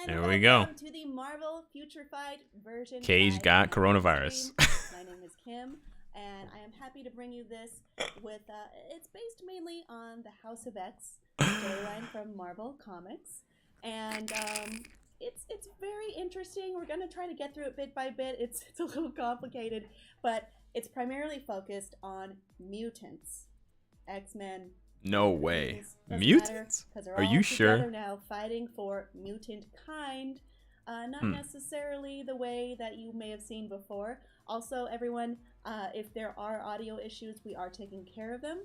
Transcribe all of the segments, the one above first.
There we go. To the Marvel Future Fight version. Cage got coronavirus. My name is Kim, and I am happy to bring you this with, it's based mainly on the House of X storyline from Marvel Comics, and it's very interesting. We're going to try to get through it bit by bit. It's a little complicated, but it's primarily focused on mutants, X-Men. No way. Mutants? Are you sure? Now fighting for mutant kind, not necessarily the way that you may have seen before. Also, everyone, if there are audio issues, we are taking care of them,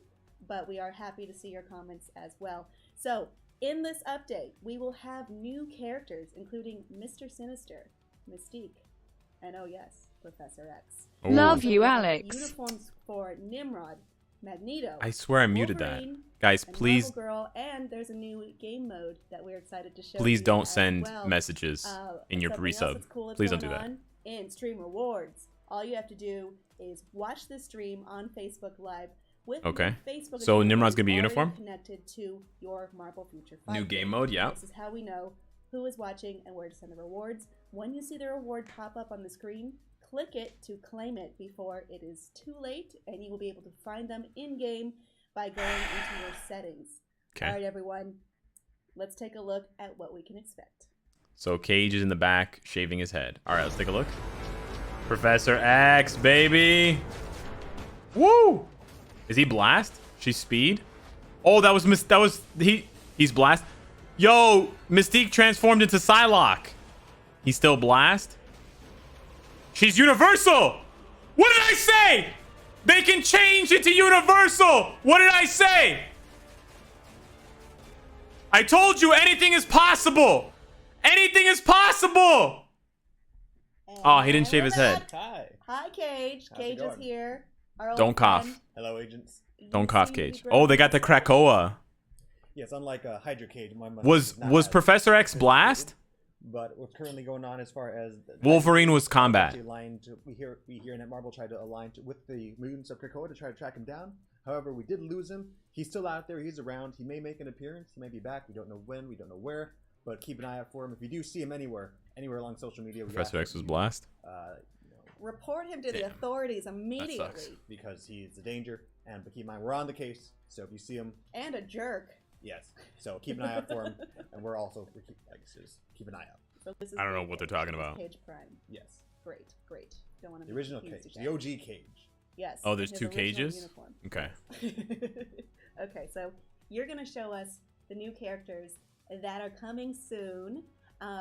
but we are happy to see your comments as well. So, in this update, we will have new characters, including Mr. Sinister, Mystique, and oh yes, Professor X. Ooh. Love you, Alex. Uniforms for Nimrod, Magneto. I swear I muted that. Guys, please. Girl, and there's a new game mode that we're excited to show. Please you don't as send well. messages in your resub. Cool Please don't do that. In stream rewards, all you have to do is watch the stream on Facebook Live with Facebook. So Nimrod's gonna be uniform. Connected to your Marvel Future Fight. New game mode, yeah. This is how we know who is watching and where to send the rewards. When you see the reward pop up on the screen, click it to claim it before it is too late, and you will be able to find them in game by going into your settings. Okay. All right, everyone. Let's take a look at what we can expect. So Cage is in the back, shaving his head. All right, let's take a look. Professor X, baby. Woo! Is he Blast? She's Speed. Oh, he's Blast. Yo, Mystique transformed into Psylocke. He's still Blast. She's Universal. What did I say? They can change it to Universal. What did I say? I told you anything is possible. Anything is possible. Oh, he didn't shave his head. Hi, Cage. Cage is here. Don't cough. Hello, agents. Don't cough, Cage. Oh, they got the Krakoa. Yes, unlike Hydra Cage. Was Professor X Blast? But what's currently going on as far as Wolverine was combat. We hear that Marvel tried to align with the mutants of Krakoa to try to track him down. However, we did lose him. He's still out there. He's around. He may make an appearance. He may be back. We don't know when. We don't know where. But keep an eye out for him. If you do see him anywhere along social media, Professor X was Blast. Report him to the authorities immediately. That sucks. Because he's a danger. But keep in mind, we're on the case. So if you see him, and a jerk. Yes. So keep an eye out for him. And we're also keep an eye out. So this is I don't know what they're talking about. Cage Prime. Yes. Great. Don't want to the original Cage, the OG Cage. Yes. Oh, there's two cages? Uniform. Okay. Okay, so you're going to show us the new characters that are coming soon,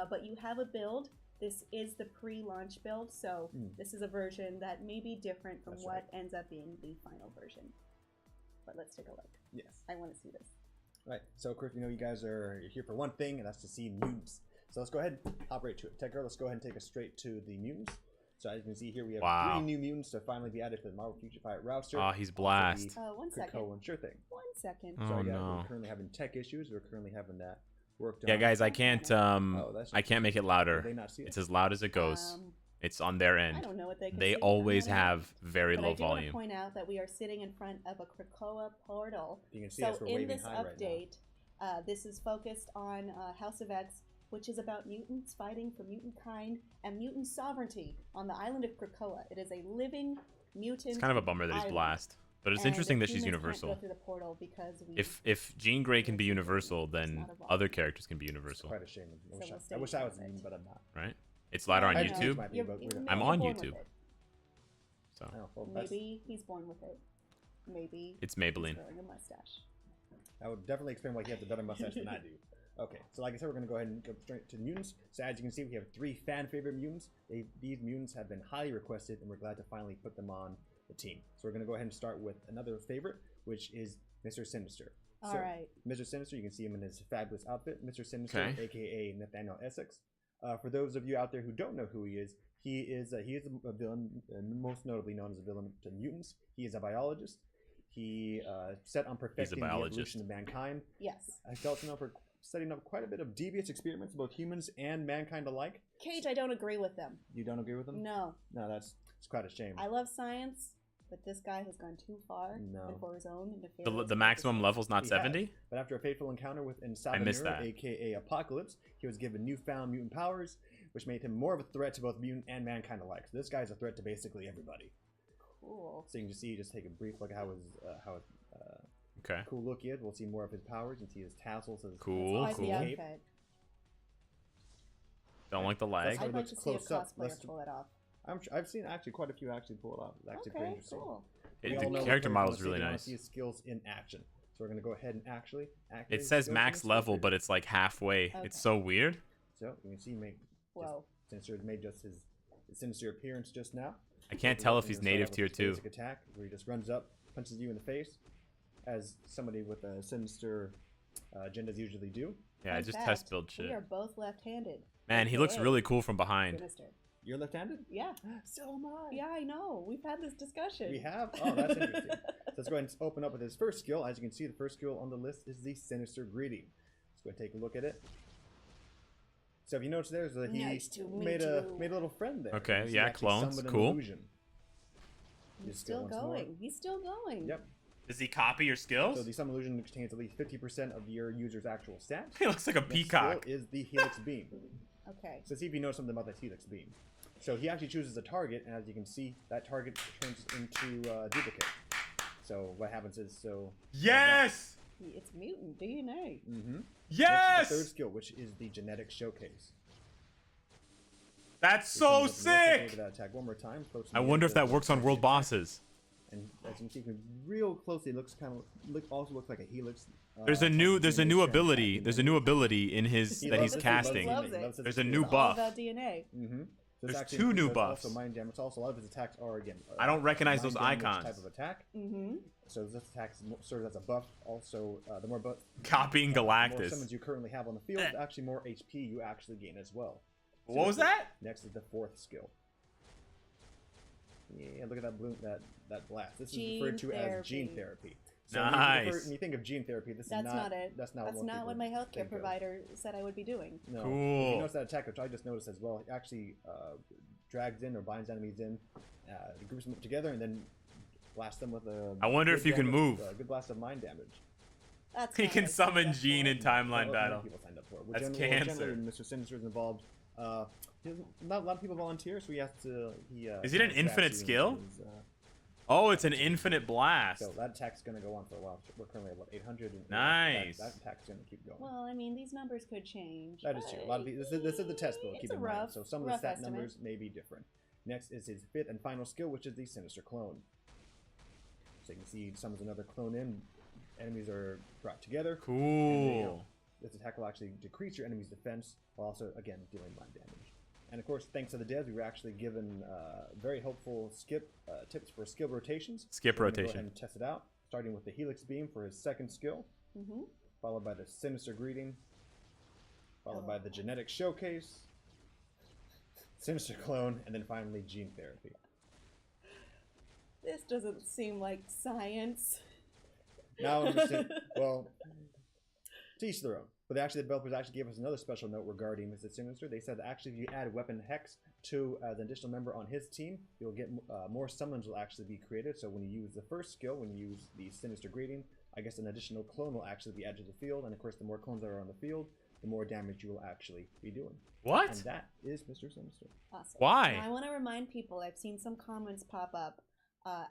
but you have a build. This is the pre-launch build, so this is a version that may be different from what ends up being the final version. But let's take a look. Yes. I want to see this. Right. So, Chris, you guys are here for one thing, and that's to see mutants. So let's go ahead and hop right to it. Tech Girl, let's go ahead and take us straight to the mutants. So as you can see here, we have 3 new mutants to finally be added to the Marvel Future Fight roster. Oh, he's Blast. 1 second. Sure thing. 1 second. Oh, so, no. We're currently having tech issues. We're currently having that worked on. Yeah, guys, I can't make it louder. Did they not see it? It's as loud as it goes. It's on their end. I don't know what they can They see. always have very but low I do want volume. to point out that we are sitting in front of a Krakoa portal. You can see so us, we're in waving this high right now. update, this is focused on House of X, which is about mutants fighting for mutant kind and mutant sovereignty on the island of Krakoa. It is a living mutant. It's kind of a bummer that he's island. Blast, but it's interesting that she's universal. Can't go through the portal because If Jean Grey can be universal, then other characters can be It's universal, quite a shame. So I wish I was a mutant, but I'm not. right? It's louder on Hydra Cage YouTube. might be, but we're not. I'm on YouTube. So I know, well, Maybe he's born with it. Maybe it's Maybelline. he's growing a mustache. that would definitely explain why he has a better mustache than I do. Okay, so like I said, we're going to go ahead and go straight to the mutants. So as you can see, we have 3 fan favorite mutants. These mutants have been highly requested, and we're glad to finally put them on the team. So we're going to go ahead and start with another favorite, which is Mr. Sinister. All right. Mr. Sinister, you can see him in his fabulous outfit. Mr. Sinister, aka Nathaniel Essex. For those of you out there who don't know who he is a villain, most notably known as a villain to mutants. He is a biologist. He set on perfecting the evolution of mankind. Yes. He's also known for setting up quite a bit of devious experiments, both humans and mankind alike. Cage, I don't agree with them. You don't agree with them? No. No, it's quite a shame. I love science, but this guy has gone too far No. for his own nefarious The maximum purposes. level's not He 70? has. But after a fateful encounter with missed Insabanur, that. aka Apocalypse, he was given newfound mutant powers, which made him more of a threat to both mutant and mankind alike. So this guy's a threat to basically everybody. Cool. So you can just take a brief look at how Okay. cool look he is. We'll see more of his powers and see his tassels. His Cool, That's cool. the cape. outfit. Don't like the That's lag. how it I'd like looks to see a close up. cosplayer pull it off. I've seen actually quite a few actually pull it off. It's actually pretty Okay, interesting. cool. We all know The what character players model's wanna see. really They wanna nice. see his skills in action. So we're gonna go ahead and actually It says max level, but it's like halfway. Okay. It's so weird. so you can see Whoa. Sinister made just his Sinister appearance just now. I can't tell if he's native tier 2. Basic attack where he just runs up, punches you in the face, as somebody with a Sinister agendas usually do. Yeah, I Fun just fact, test build We shit. are both left-handed. Man, he looks AKA really cool from behind. Sinister. You're left-handed? Yeah. So am I. Yeah, I know. We've had this discussion. We have? Oh, that's interesting. So let's go ahead and open up with his first skill. As you can see, the first skill on the list is the Sinister Greeting. Let's go ahead and take a look at it. So if you notice there's he Nice to meet made a you. little friend there. Okay, He yeah, actually clones, summoned an cool. illusion. He's Just skill still once more. going. He's still going. Yep. Does he copy your So skills? the summon illusion contains at least 50% of your user's actual stats. He looks like a Next peacock. skill is the Helix Beam. Okay. So see if you know something about that Helix Beam. So he actually chooses a target, and as you can see, that target turns into duplicate. So what happens is Yes! It's mutant DNA. Mm-hmm. Yes! The third skill, which is the Genetic Showcase. That's So so look at sick! that attack one more time. Close to I the wonder end if that of works on the world attack. bosses. And as you can see real closely, it looks also looks like a Helix. There's a new ability. There's a new ability in his He that loves he's it, he loves casting. He loves it. loves his There's a skills. new It's all buff. about DNA. Mm-hmm. There's two new buffs. Also mind damage. Also, a lot of his attacks are again. I don't recognize mind those damage icons. Type of attack. Mm-hmm. So this attack serves as a buff. Also, the more Copying more Galactus. summons you currently have on the field, actually more HP you actually gain as well. What was that? Next is the fourth skill. Yeah, look at that bloom, that blast. This Gene is referred to as therapy. gene therapy. So Nice. when you think of gene therapy, this That's is not it. That's not what my healthcare think of. provider said I would be doing. No. Cool. If you notice that attack, which I just noticed as well, it actually drags in or binds enemies in, groups them together, and then blasts them with a. I wonder if good you can damage, move. Good blast of mind damage. That's He not can what I summon signed up Gene for. in timeline Many battle. people signed up for it. That's Generally, cancer. Mr. Sinister is involved. Not a lot of people volunteer, so he has to. Is it an traps infinite you skill? in his, Oh, it's an infinite blast. So that attack's going to go on for a while. We're currently at what, 800? And Nice. That attack's going to keep going. Well, I mean, these numbers could change. That is true. A lot of people, this is the test build. It's Keep a in mind. rough- So some of the rough stat estimate. numbers may be different. Next is his fifth and final skill, which is the Sinister Clone. So you can see he summons another clone in. Enemies are brought together. Cool. This attack will actually decrease your enemy's defense, while also again dealing mind damage. And of course, thanks to the devs, we were actually given very helpful tips for skill rotations. Skip So we're gonna Go rotation. ahead and test it out. Starting with the Helix Beam for his second skill, Mm-hmm. followed by the Sinister Greeting, followed by Oh. the Genetic Showcase, Sinister Clone, and then finally Gene Therapy. This doesn't seem like science. Now, understand. Well, to each their own. But the developers actually gave us another special note regarding Mr. Sinister. They said that actually, if you add Weapon Hex to an additional member on his team, you'll get more summons will actually be created. So when you use the first skill, when you use the Sinister Greeting, I guess an additional clone will actually be added to the field. And of course, the more clones that are on the field, the more damage you will actually be doing. What? And that is Mr. Sinister. Awesome. Why? Now, I want to remind people, I've seen some comments pop up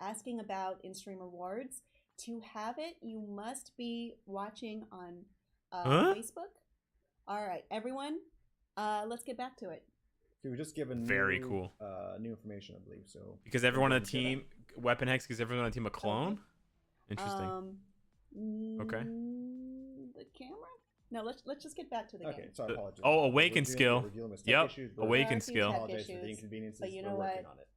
asking about in-stream rewards. To have it, you must be watching on Huh? Facebook. All right, everyone, let's get back to it. So we were just given Very cool. new information, I believe. So Because everyone on the Let's get team, Weapon Hex gives everyone on the team a clone? Interesting. Okay. The camera? No, let's just get back to the Okay, game. so I apologize. Oh, Awaken We're skill. dealing with tech Yep, issues, but Awaken There are a few skill. tech apologize for the issues, inconveniences. but you know We're what? working on it.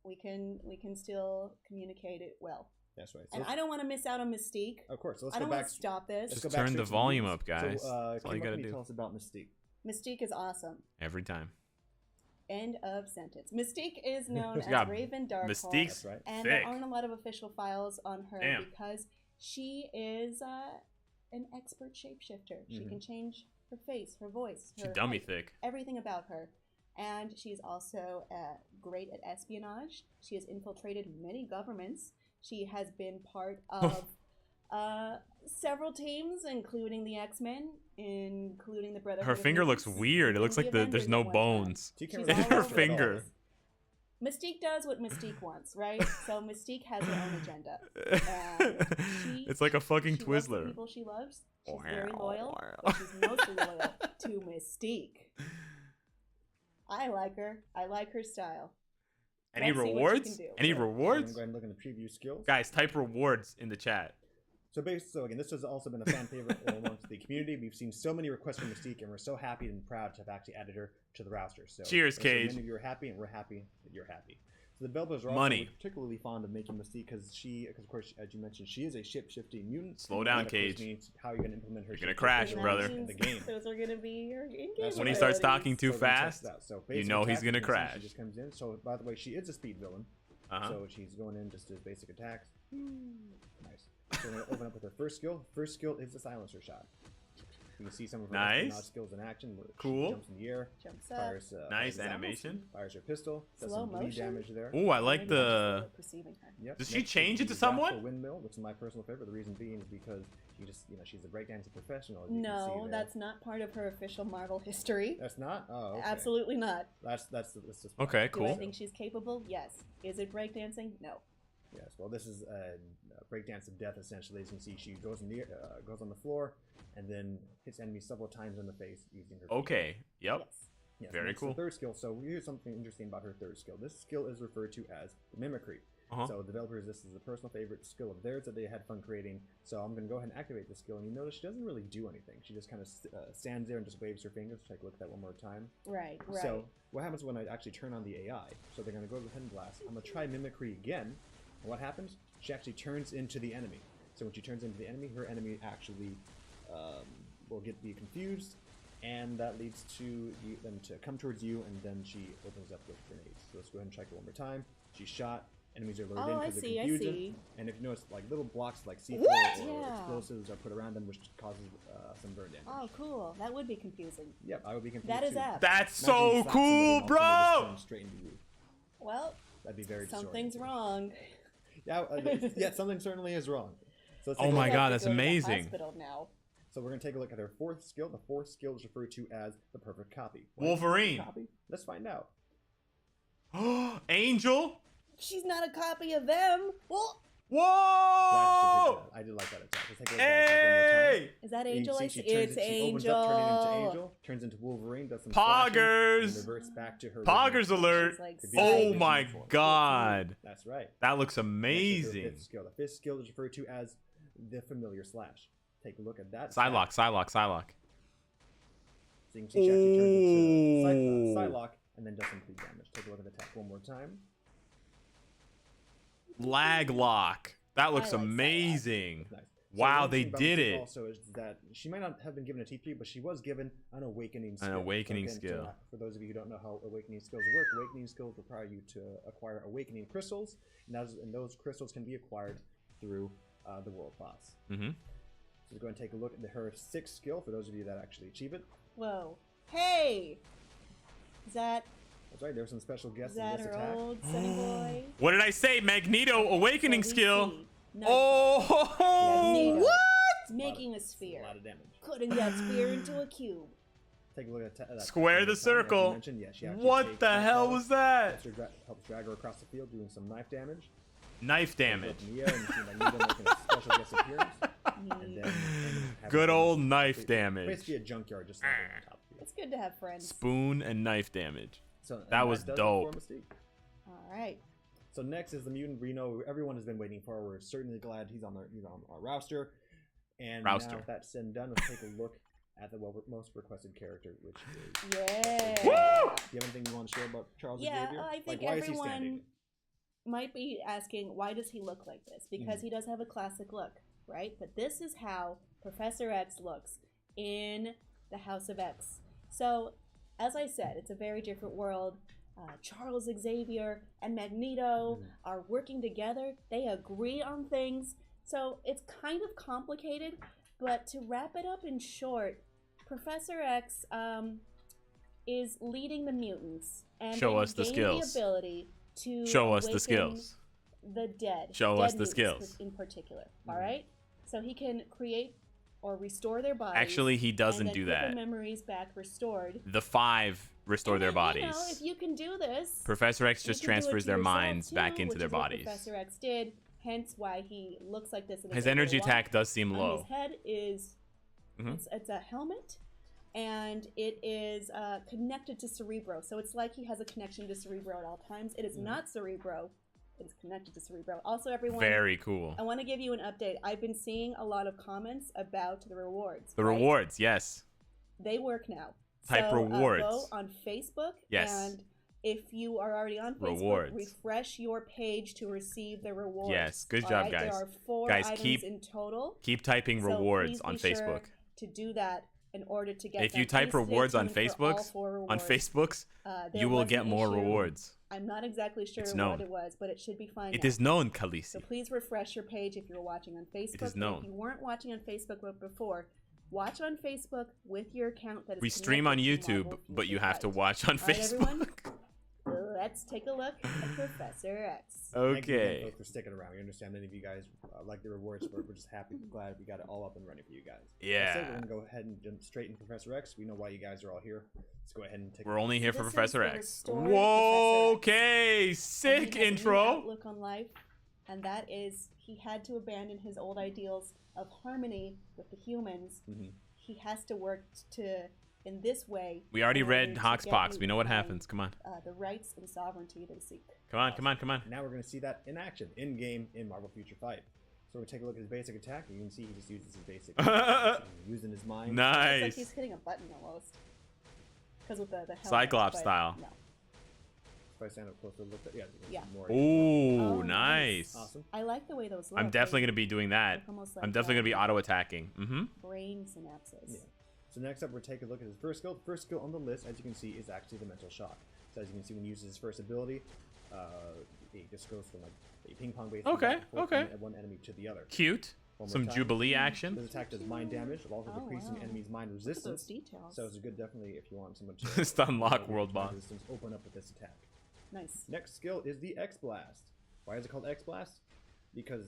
We can still communicate it well. That's right. So And I don't want to miss out on Mystique. of course, so let's I go don't back. want to stop this. let's Just go back turn straight the to volume news. up, guys. So, That's all you Kim, what gotta can you do. tell us about Mystique? Mystique is awesome. Every time. End of sentence. Mystique is known as Yeah, Raven Darkhold. Mystique's That's right. And thick. there aren't a lot of official files on her Damn. because she is an expert shapeshifter. She Mhm. can change her face, her voice, She her dummy height, thick. everything about her. And she's also great at espionage. She has infiltrated many governments. She has been part of several teams, including the X-Men, including the Brotherhood. Her of finger looks Mutants, weird. It looks and like the there's Avengers no at one time. bones She can't She's really in her all over the finger. place. Mystique does what Mystique wants, right? So Mystique has her own agenda. It's like a fucking she loves the Twizzler. people she loves. She's very loyal, but she's mostly loyal to Mystique. I like her. I like her style. Any Let's see what she rewards? can do. Any So, I'm gonna rewards? go ahead and look in the preview skills. Guys, type rewards in the chat. So again, this has also been a fan favorite amongst the community. We've seen so many requests for Mystique, and we're so happy and proud to have actually added her to the roster. So Cheers, I'm sure Cage. Many of you are happy, and we're happy that you're happy. So the developers are also Money. particularly fond of making Mystique because of course, as you mentioned, she is a shifting mutant. Slow down, And that, of course, Cage. means how you're going to implement her. You're gonna shape-shifting crash, abilities brother. in the game. Those are gonna be your in-game That's When he right. starts abilities. talking too So we're gonna test fast, that. So you basic know he's attack, gonna you can see crash. She just comes in. So by the way, she is a speed villain. So she's going in just as basic attacks. Nice. So we're going to open up with her first skill. First skill is the silencer shot. You can see some of her Nice. skills in action. Where Cool. She jumps in the air. Jumps up. Fires, Nice fires animation. Fires her pistol. Does Slow some bleed motion? damage there. Ooh, I like Maybe I'm just the. not perceiving her. Yep. Does she Next is change the into someone? Wrathful Windmill, which is my personal favorite. The reason being is because she just, she's a breakdancing professional. As you can No, see there. that's not part of her official Marvel history. That's not. Oh, okay. Absolutely not. That's just Okay, Do I cool. think she's capable? Yes. Is it breakdancing? No. Yes, well, this is a breakdance of death, essentially. As you can see, she goes goes on the floor and then hits enemies several times in the face using her. Okay. Yep. Yes. Yes, Very next, cool. The third skill. So here's something interesting about her third skill. This skill is referred to as the mimicry. So developers, this is a personal favorite skill of theirs that they had fun creating. So I'm going to go ahead and activate this skill, and you notice she doesn't really do anything. She just kind of stands there and just waves her fingers. Take a look at that one more time. Right, right. So what happens when I actually turn on the AI? So they're going to go ahead and blast. I'm going to try mimicry again. And what happens? She actually turns into the enemy. So when she turns into the enemy, her enemy actually will be confused, and that leads to them to come towards you, and then she opens up with grenades. So let's go ahead and check it one more time. She's shot. Enemies are lured in because of confusion. I see. And if you notice, like little blocks like C4 What? or Yeah. explosives are put around them, which causes some burn damage. Oh, cool. That would be confusing. Yep, I would be confused That is too. apt. That's Imagine you so slap somebody cool, and all of a sudden they just bro. turn straight into you. Well, That'd be very something's disorienting. wrong. Yeah, yeah, something certainly is wrong. So let's Oh take a my look. God, Have to that's go to the amazing. hospital now. So we're going to take a look at her fourth skill. The fourth skill is referred to as the perfect copy. Why Wolverine. is it a copy? Let's find out. Angel. She's not a copy of them. Well, Whoa. I did like that attack. Let's take a look at that attack one more time. Hey. is that You Angel? see It's she opens Angel. up, turning into Angel, turns into Wolverine, does some slashing, Poggers. and reverts back to her. Poggers original- alert. She's like, Oh Psych. my God. That's right. That looks Next is her amazing. fifth skill. The fifth skill is referred to as the familiar slash. Take a look at that. Psylocke, Psylocke, Psylocke. So you can see she actually turns into Ooh. Psylocke and then does some bleed damage. Take a look at the attack one more time. Lag lock. That looks I like Psylocke. amazing. Nice. Wow, one they thing about did Mystique it. Also, is that she might not have been given a TP, but she was given an awakening skill. An awakening again, skill. For those of you who don't know how awakening skills work, awakening skills require you to acquire awakening crystals, and those crystals can be acquired through the world boss. Mm-hmm. So go and take a look at her sixth skill for those of you that actually achieve it. Whoa. Hey! Is that That's right, there's some special guests in that this her attack. old Sunny Boy? What did I say? Magneto awakening So we skill. see Oh, Magneto what? making a A sphere. lot of damage. Putting that sphere into a cube. Take a look at that. Square the circle. What the hell was that? Helps drag her across the field, doing some knife damage. Knife damage. Up in the air, and you see Magneto making a special guest appearance. And then having Good some- old knife basically- damage. Basically a junkyard, just like on top of It's good to have friends. Spoon and knife damage. So and That was does it dope. for Mystique. All right. So next is the mutant we know everyone has been waiting for. We're certainly glad he's on our roster. And now Rouster. with that said and done, let's take a look at the most requested character, which is. Yeah. Do you have anything you want to share about Charles Yeah, Xavier? I think like, why is he everyone standing? might be asking, why does he look like this? Because he does have a classic look, right? But this is how Professor X looks in the House of X. So, as I said, it's a very different world. Charles Xavier and Magneto are working together. They agree on things. So, it's kind of complicated. But to wrap it up in short, Professor X is leading the mutants and Show they us the gain skills. the ability to Show us the awaken skills. the dead. Show dead us the mutants skills. in particular. All right. So he can create or restore their bodies. Actually, he doesn't and then do get that. Their memories back restored. The 5 restore And their then, bodies. You know, if you can do this, Professor X just you can do it transfers to their yourself, minds too, back into which their is what bodies. Professor X did. Hence why he looks like this. In His energy attack does seem On low. his head is it's a helmet, and it is connected to Cerebro. So it's like he has a connection to Cerebro at all times. It is not Cerebro. It is connected to Cerebro. Also, everyone. Very cool. I want to give you an update. I've been seeing a lot of comments about the rewards. The right? rewards, yes. They work now. Type so, rewards. Go on Facebook. Yes. And if you are already on Facebook, Rewards. refresh your page to receive the rewards. Yes, good All job, right? guys. There are 4 Guys, items in total. Keep typing So rewards please on be sure Facebook. to do that in order to get If them. you type Please stay rewards on tuned for all Facebook's, 4 on rewards. Facebook's, There you will was get an more issue. rewards. I'm not exactly sure It's what known. it was, but it should be fine It now. is known, So Khaleesi. please refresh your page if you're watching on Facebook. It is And known. if you weren't watching on Facebook before, watch on Facebook with your account that is We stream on connected to YouTube, Marvel but you Future have to Fight. watch on All right, everyone? Facebook. Let's take a look at Professor X. Thank you again, Okay. folks, for sticking around. We understand many of you guys like the rewards, but we're just happy, glad we got it all up and running for you guys. Yeah. So we're gonna go ahead and jump straight into Professor X. We know why you guys are all here. Let's go ahead and take. We're only here for This is Professor the X. restored Whoa, Professor X. okay. And Sick he has a new intro. outlook on life, and that is he had to abandon his old ideals of harmony with the humans. He has to work to in this way. We already in read order to Hoxpox. get We know what behind, happens. Come on. The rights and sovereignty they seek. Come on, come on, come on. Now we're gonna see that in action, in game, in Marvel Future Fight. So we're gonna take a look at his basic attack. You can see he just uses his basic, using his mind. It's like Nice. he's hitting a button almost. Because with the helmet, Cyclops but style. No. If I stand up closer, look at Yeah. More. Ooh, Oh, nice. Awesome. I like the way those look. I'm definitely They going to be doing that. look almost like, I'm definitely going to be auto attacking. brain synapses. Yeah. So next up, we're taking a look at his first skill. The first skill on the list, as you can see, is actually the mental shock. So as you can see, when he uses his first ability, it just goes from like a ping pong basically Okay, back and forth okay. from one enemy to the other. Cute. One more Some time. Jubilee This action. attack does mind damage, while also Oh, decreasing wow. enemies' mind Look at resistance. those details. So it's good, definitely, if you want someone to Just unlock with world mind boss. resistance, open up with this attack. Nice. Next skill is the X Blast. Why is it called X Blast? Because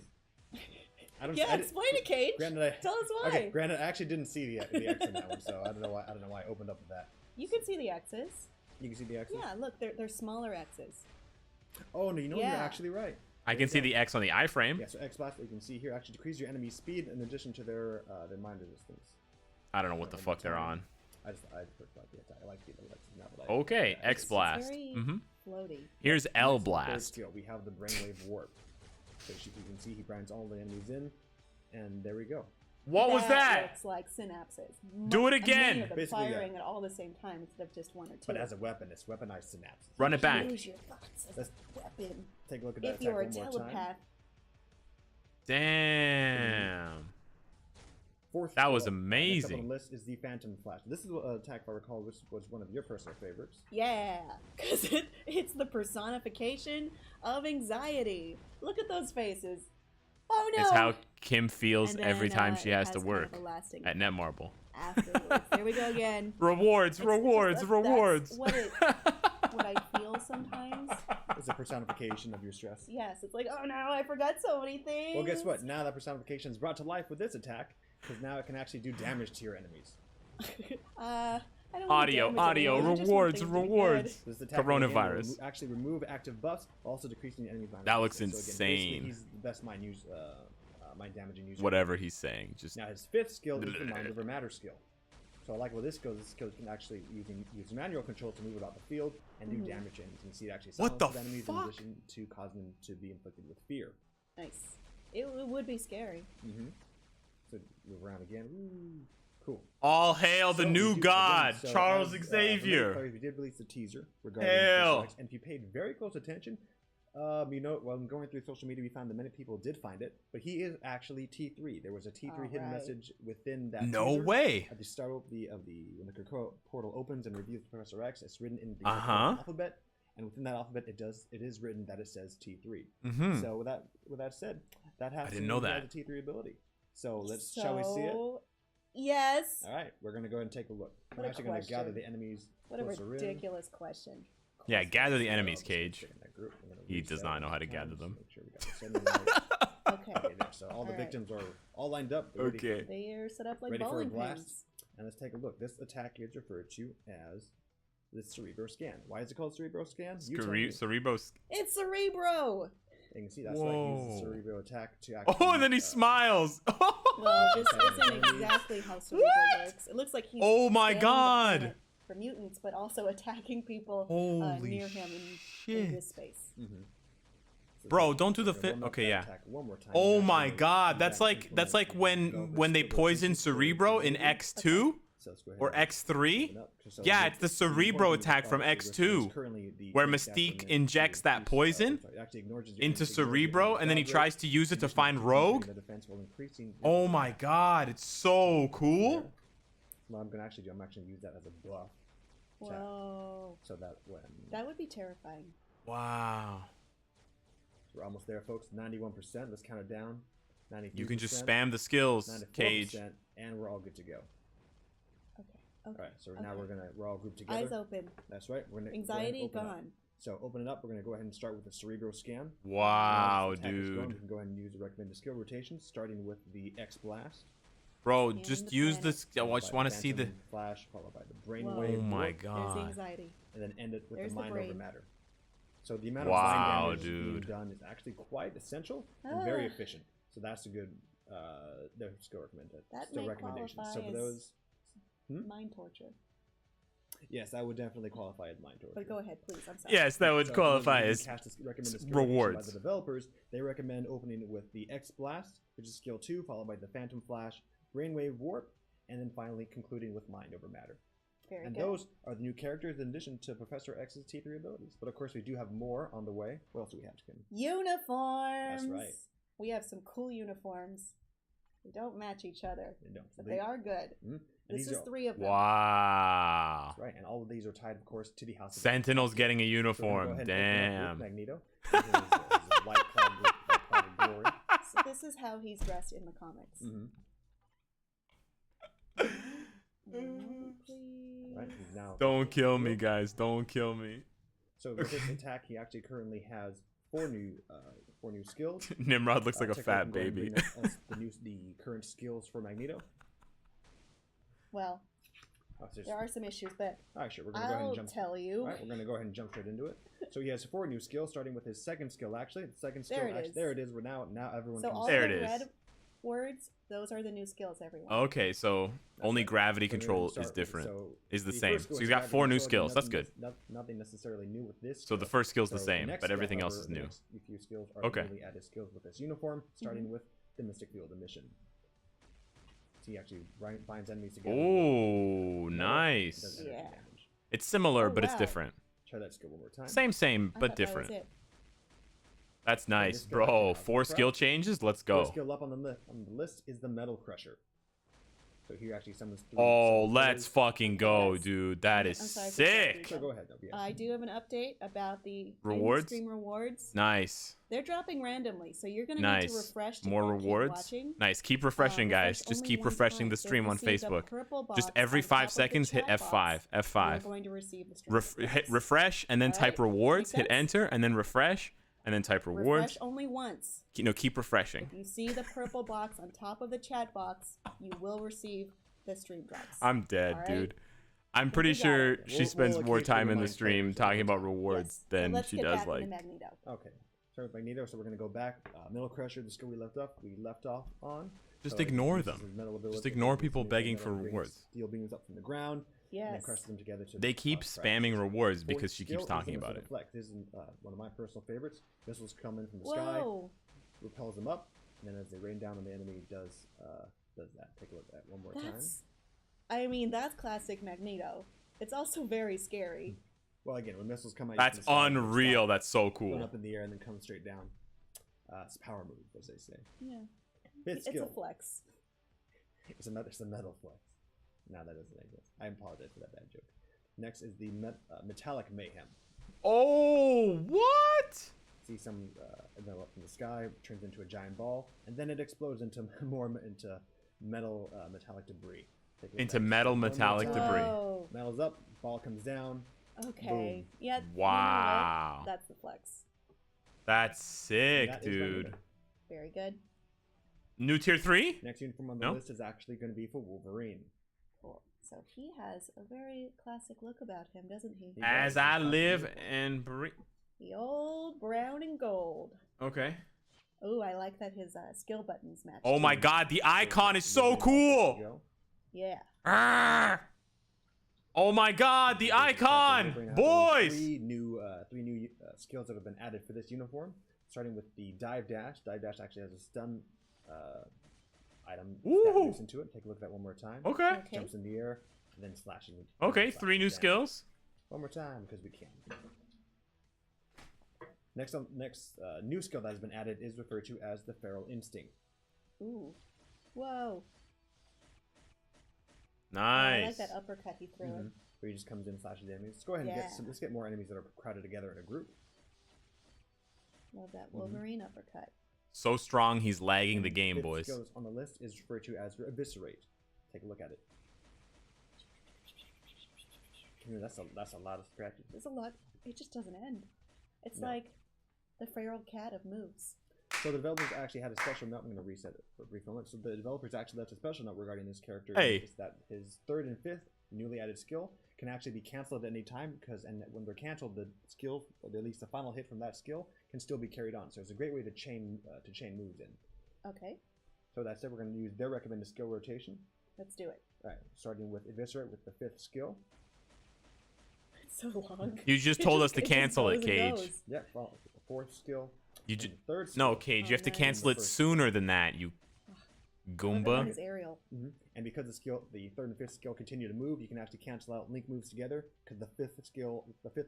I don't. Yeah, I, explain it, Cage. Granted, Tell us why. Okay, granted, I actually didn't see the X in that one, so I don't know why. I don't know why I opened up with that. You can see the X's. You can see the X's. Yeah, look, they're smaller X's. Oh no, you know Yeah. you're actually right. I can see the X on the iframe. Yeah, so X Blast, you can see here, actually decrease your enemy's speed in addition to their mind resistance. I don't know what the fuck they're on. I prefer the attack. I like the not what I Okay, yeah, X Blast. Very floaty. Here's L Third Blast. skill, we have the Brainwave Warp. So you can see he grinds all the enemies in, and there we go. What was that? Looks like synapses. Do it And again. many of them Basically, yeah. firing at all the same time instead of just one or two. But as a weapon, it's weaponized synapses. Run it back. Use your thoughts as Let's a weapon. take a look at that If you're a attack one more time. telepath, Damn. Fourth That was skill, next up amazing. on the list is the Phantom Flash. This is an attack, if I recall, which was one of your personal favorites. yeah, because it's the personification of anxiety. Look at those faces. Oh no! It's how Kim feels And then, every time she it has to kind work of a lasting at Netmarble. afterwards. There we go again. Rewards, It's rewards, just- rewards. That's what I feel sometimes. It's a personification of your stress. Yes, it's like, oh no, I forgot so many things. Well, guess what? Now that personification is brought to life with this attack, because now it can actually do damage to your enemies. I don't Audio, want damage audio, anyone, I just want rewards, things to be rewards. This attack again Coronavirus. will actually remove active buffs, while also decreasing the enemy's mind. That looks resistance. So again, basically, insane. he's the best mind damaging user. Whatever he's saying. Just Now his fifth skill is the Mind Over Matter skill. So I like where this goes. This skill can actually use manual control to move about the field and do damage. And you can see it actually What the silences enemies fuck? in addition to causing them to be inflicted with fear. Nice. It would be scary. So move around again. Ooh, cool. all hail the So new we do- god, again, so Charles as, Xavier. we did release the teaser regarding Hail. Professor X, and if you paid very close attention, while I'm going through social media, we found that many people did find it, but he is actually T3. There was a T3 hidden Alright. message within that. No teaser. way. At the start of when the portal opens and reveals Professor X, it's written in the Uh-huh. alphabet, and within that alphabet, it is written that it says T3. Mhm. So with that said, that has I didn't know that. the T3 ability. So shall we see it? Yes. All right, we're gonna go ahead and take a look. What I'm a actually gonna gather question. the enemies What a closer in. ridiculous question. Yeah, gather the enemies, Just Cage. check in that group. We're gonna He reach does that not know how to one gather time, them. Make sure we got the sending right. Okay. Okay, there. So all the victims are all lined up. They're ready for- Okay. They are set up like Ready for a bowling blast? pins. And let's take a look. This attack is referred to as the Cerebro Scan. Why is it called Cerebro Scan? You tell me. Cerebro. It's Cerebro! You can see that's why he uses the Whoa. Cerebro attack to actually. Oh, and then he smiles. Well, this isn't exactly how Cerebro works. It looks like he's Oh my scanning the God. planet for mutants, but also attacking people Holy near him in shit. this space. So Bro, don't do the we're gonna fit. warm up Okay, that yeah. attack one more time. Oh Now my we'll God, come that's back, like implement, when go over when they Cerebro poison Scan. Cerebro in X2 So let's go ahead or and X3. open up. So Yeah, the- it's the the Cerebro poison attack from obviously X2, is currently the where quick step Mystique from it injects to that increase, poison sorry, it actually ignores your into defense, ignores your Cerebro, and then he defense, tries to use it to conditions find to Rogue. increasing the defense while increasing the Oh my attack. God, it's so cool. What I'm gonna actually do, I'm actually gonna use that as a buff. attack, Whoa. So that when That would be terrifying. Wow. we're almost there, folks. 91%. Let's count it down. 93%. You can just spam the skills, 94%, Cage. and we're all good to go. Okay. All Okay. right, so now Okay. we're all grouped together. Eyes open. That's right. We're gonna go ahead and Anxiety open up. gone. So open it up. We're gonna go ahead and start with the Cerebro Scan. Wow, Now this attack is going, dude. we can go ahead and use the recommended skill rotations, starting with the X Blast. Bro, Scan just the use planet. this. I followed just by want to see the. Phantom Flash, followed by the Whoa. Brainwave. Oh my Warp, There's the God. anxiety. And then end it with There's the the Mind Over brain. Matter. So the amount of Wow, mind damage being dude. done is actually quite essential and very Ah. efficient. So that's a good their skill recommended. That Still may recommendations. So qualify for as those, mind torture. yes, that would definitely qualify as mind torture. But go ahead, please. I'm sorry. Yes, that would So qualify for those as who didn't catch this recommended skill rotation rewards. by the developers. They recommend opening it with the X Blast, which is skill 2, followed by the Phantom Flash, Brainwave Warp, and then finally concluding with Mind Over Matter. Very And good. those are the new characters in addition to Professor X's T3 abilities. But of course, we do have more on the way. What else do we have, Kim? Uniforms. That's right. We have some cool uniforms. They don't match each other, No, but they are good. Mhm. And This these is are- 3 of them. Wow. That's right, and all of these are tied, of course, to the House of Sentinel's getting a So we're gonna go uniform. ahead and open up Damn. with Magneto. His white cloud of glory. So this is how he's dressed in the comics. Mm-hmm. Please. Right, he's now. Don't kill me, guys. Don't kill me. So with this attack, he actually currently has four new skills. Nimrod looks like a Check out fat and go ahead and baby. bring up the current skills for Magneto. Well, Oh, so there are some issues, but all right, sure. We're gonna go ahead I'll and jump. tell you. All right, we're gonna go ahead and jump straight into it. So he has 4 new skills, starting with his second skill. Actually, the second skill. There it actually, is. there it is. We're now everyone. So can all see. There the it is. red words, those are the new skills, everyone. Okay, so only right. gravity So we're gonna control start is with- different. so Is the first same. skill So is he's got gravity 4 new control. skills. That's Nothing- good. Nothing necessarily new with this. So the skill. first skill's the So same, next but skill, everything else however, is the new. next few skills are Okay. newly added skills with this uniform, starting with the Mystic Field Emission. So he actually binds enemies together. Oh, Does nice. energy Yeah. damage. It's similar, Oh, but it's wow. different. Try that skill one more time. Same, I but thought different. That was it. That's nice, this guy, bro. 4 skill correct? changes. Let's First go. skill up on the list is the Metal Crusher. So here actually summons 3. Oh, summons let's fours. fucking go, Yes. dude. That is I'm sorry for sick. So go ahead, though. Yeah. I do have an update about the Rewards? stream rewards. Nice. They're dropping randomly, so you're gonna need Nice. to refresh to More keep rewards. watching. Nice. Keep refreshing, guys. Refresh Just only keep one refreshing time. the So stream on receive the Facebook. purple Just box every on top 5 of the seconds, hit chat box. F5. You're F5. going to receive the stream rewards. Refresh and then All type right? rewards. Make Hit sense? enter and then refresh and then type rewards. Refresh only once. Keep refreshing. If you see the purple box on top of the chat box, you will receive the stream drops. I'm dead, All right? dude. I'm pretty we got sure it. she We'll spends more occasionally time in the remind stream players talking all the about time. rewards Yes. So than let's she get does back like. into Magneto. Okay. Start with Magneto, so we're gonna go back. Metal Crusher, the skill we left off on. Just So ignore uses them. his metal ability Just to ignore produce people new begging metal for brings rewards. Steel beams up from the ground. And then Yes. crushes them together to They keep crash. spamming rewards Fourth because she keeps skill is talking the about missile it. deflect. This is one of my personal favorites. Missiles come in from the sky, Whoa. repels them up, and then as they rain down on the enemy, does that. Take a look at that one more time. That's classic Magneto. It's also very scary. Well, again, when missiles come out, That's you can stop, unreal. That's so going cool. up in the air and then come straight down. It's a power move, as they say. Yeah. Fifth It's skill. a flex. It's a metal flex. Now that doesn't exist. I apologize for that bad joke. Next is the metallic mayhem. Oh, what? See some metal up from the sky, turns into a giant ball, and then it explodes into metal metallic debris. Take a look Into at that metal one more metallic time. debris. Whoa. Metal's up, ball comes down, Okay. Boom. Yeah. You know what? Wow. That's the flex. That's sick, That is dude. Magneto. Very good. New tier 3? Next uniform on the No? list is actually going to be for Wolverine. Cool. So he has a very classic look about him, doesn't he? He As does. I He's live classic and breathe. The old brown and gold. Okay. Oh, I like that his skill buttons match. Oh my too. god, the icon is so Wolverine also cool! go. Yeah. Arrgh! Oh my god, the Wolverine icon! has only Boys! three new skills that have been added for this uniform. Starting with the dive dash. Dive dash actually has a stun item Ooh. that into it. Take a look at that one more time. Okay. Okay. Jumps in the air and then slashes. Okay, slashes 3 new down. skills. One more time because we can. Next new skill that has been added is referred to as the Feral Instinct. Ooh. Whoa. Nice. I like that uppercut he threw. Where he just comes in and slashes the enemies. Let's go ahead and Yeah. let's get more enemies that are crowded together in a group. Love that Wolverine uppercut. So strong, he's lagging the And game, fifth boys. skills on the list is referred to as Eviscerate. Take a look at it. That's a lot of scratches. There's a lot. It just doesn't end. It's No. like the feral cat of moves. So the developers actually had a special note. I'm going to reset it for a brief moment. So the developers actually left a special note regarding this character. Hey. It's that his third and fifth newly added skill can actually be canceled at any time and when they're canceled, the skill, or at least the final hit from that skill, can still be carried on. So it's a great way to chain moves in. Okay, So that said, we're going to use their recommended skill rotation. let's do it. All right, starting with Eviscerate with the fifth skill. It's so long. You just told us to just cancel it, goes and Cage. goes. Yep, well, the fourth skill. You and ju- the third No, skill. Cage, Oh, you have to nice. cancel it sooner than that, you Everyone Goomba. is Ariel. And because the third and fifth skill continue to move, you can actually cancel out link moves together because the fifth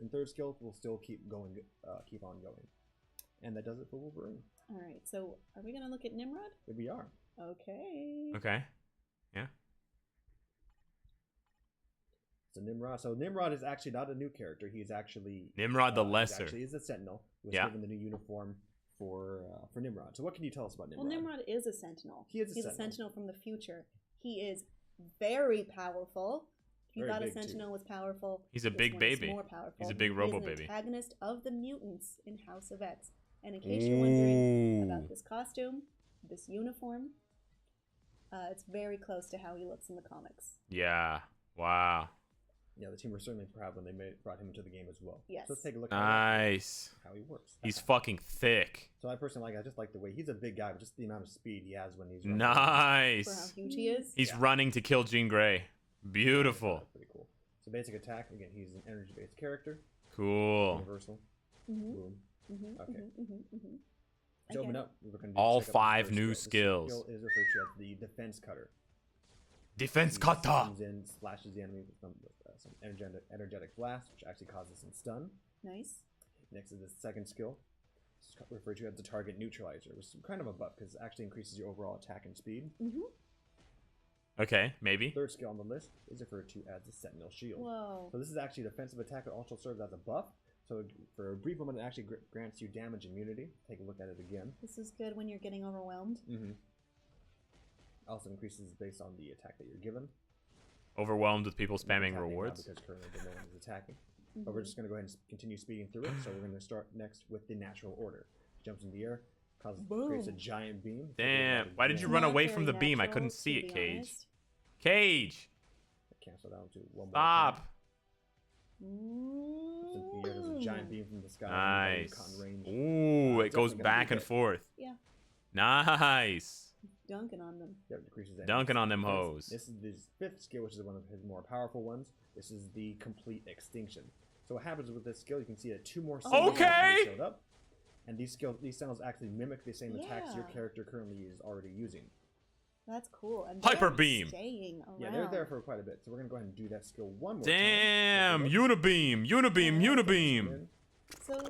and third skill will still keep on going. And that does it for Wolverine. All right, so are we gonna look at Nimrod? Here we are. Okay. Okay. Yeah. So Nimrod. So Nimrod is actually not a new character. He's actually Nimrod the he Lesser. Actually, is a Sentinel. Was Yeah. given the new uniform for Nimrod. So what can you tell us about Nimrod? Well, Nimrod is a sentinel. He is a He's Sentinel. a sentinel from the future. He is very powerful. If you Very thought a big, too. sentinel was powerful, He's a this big one is baby. More powerful. He's a big He robo is an baby. Antagonist of the mutants in House of X. And in case you're wondering about this costume, this uniform, it's very close to how he looks in the comics. Yeah. Wow. Yeah, the team were certainly proud when they brought him into the game as well. Yes. So let's take a look at Nice. how he works. He's fucking thick. So I personally I just like the way he's a big guy, but just the amount of speed he has when he's running. For how Nice. huge he is. He's running to kill Jean Grey. Beautiful. That's pretty cool. So basic attack, again, he's an energy-based character. Cool. Universal. Mm-hmm. Boom. Mm-hmm. Okay. Mm-hmm. To open up, we're going to All check out the 5 first new skill. This skills. skill is referred to as the defense cutter. Defense He kata. comes in, slashes the enemy with some energetic blast, which actually causes some stun. Nice. Next is the second skill. It's referred to as the target neutralizer, which is kind of a buff because it actually increases your overall attack and speed. Mm-hmm. Okay, maybe. Third skill on the list is referred to as the Sentinel Shield. Whoa. So this is actually a defensive attack that also serves as a buff. So for a brief moment, it actually grants you damage immunity. Take a look at it again. This is good when you're getting overwhelmed. Also increases based on the attack that you're given. Overwhelmed with people It's not spamming attacking now rewards. because currently no one is attacking. But we're just going to go ahead and continue speeding through it. So we're going to start next with the natural order. Jumps in the air, creates a Boom. giant beam. Damn. Why did you It's run not away very from the beam? I natural, couldn't see to it, be Cage. honest. Cage. Cancel down to one more Stop. time. Jumps into the air, there's a giant beam from the sky. Nice. Cotton range. Ooh, it goes definitely gonna back be and hit. forth. Yeah. Nice. Dunking on them. Yep, decreases energy. Dunking on them This- hoes. This is the fifth skill, which is one of his more powerful ones. This is the complete extinction. So what happens with this skill, you can see that 2 more Sentinels Okay. actually showed up. And these Sentinels actually mimic the same attacks your Yeah. character currently is already using. That's cool. And Hyper they're beam. Staying around. Yeah, they're there for quite a bit. So we're going to go ahead and do that skill one more Damn. time. Unibeam. Unibeam. Unibeam. So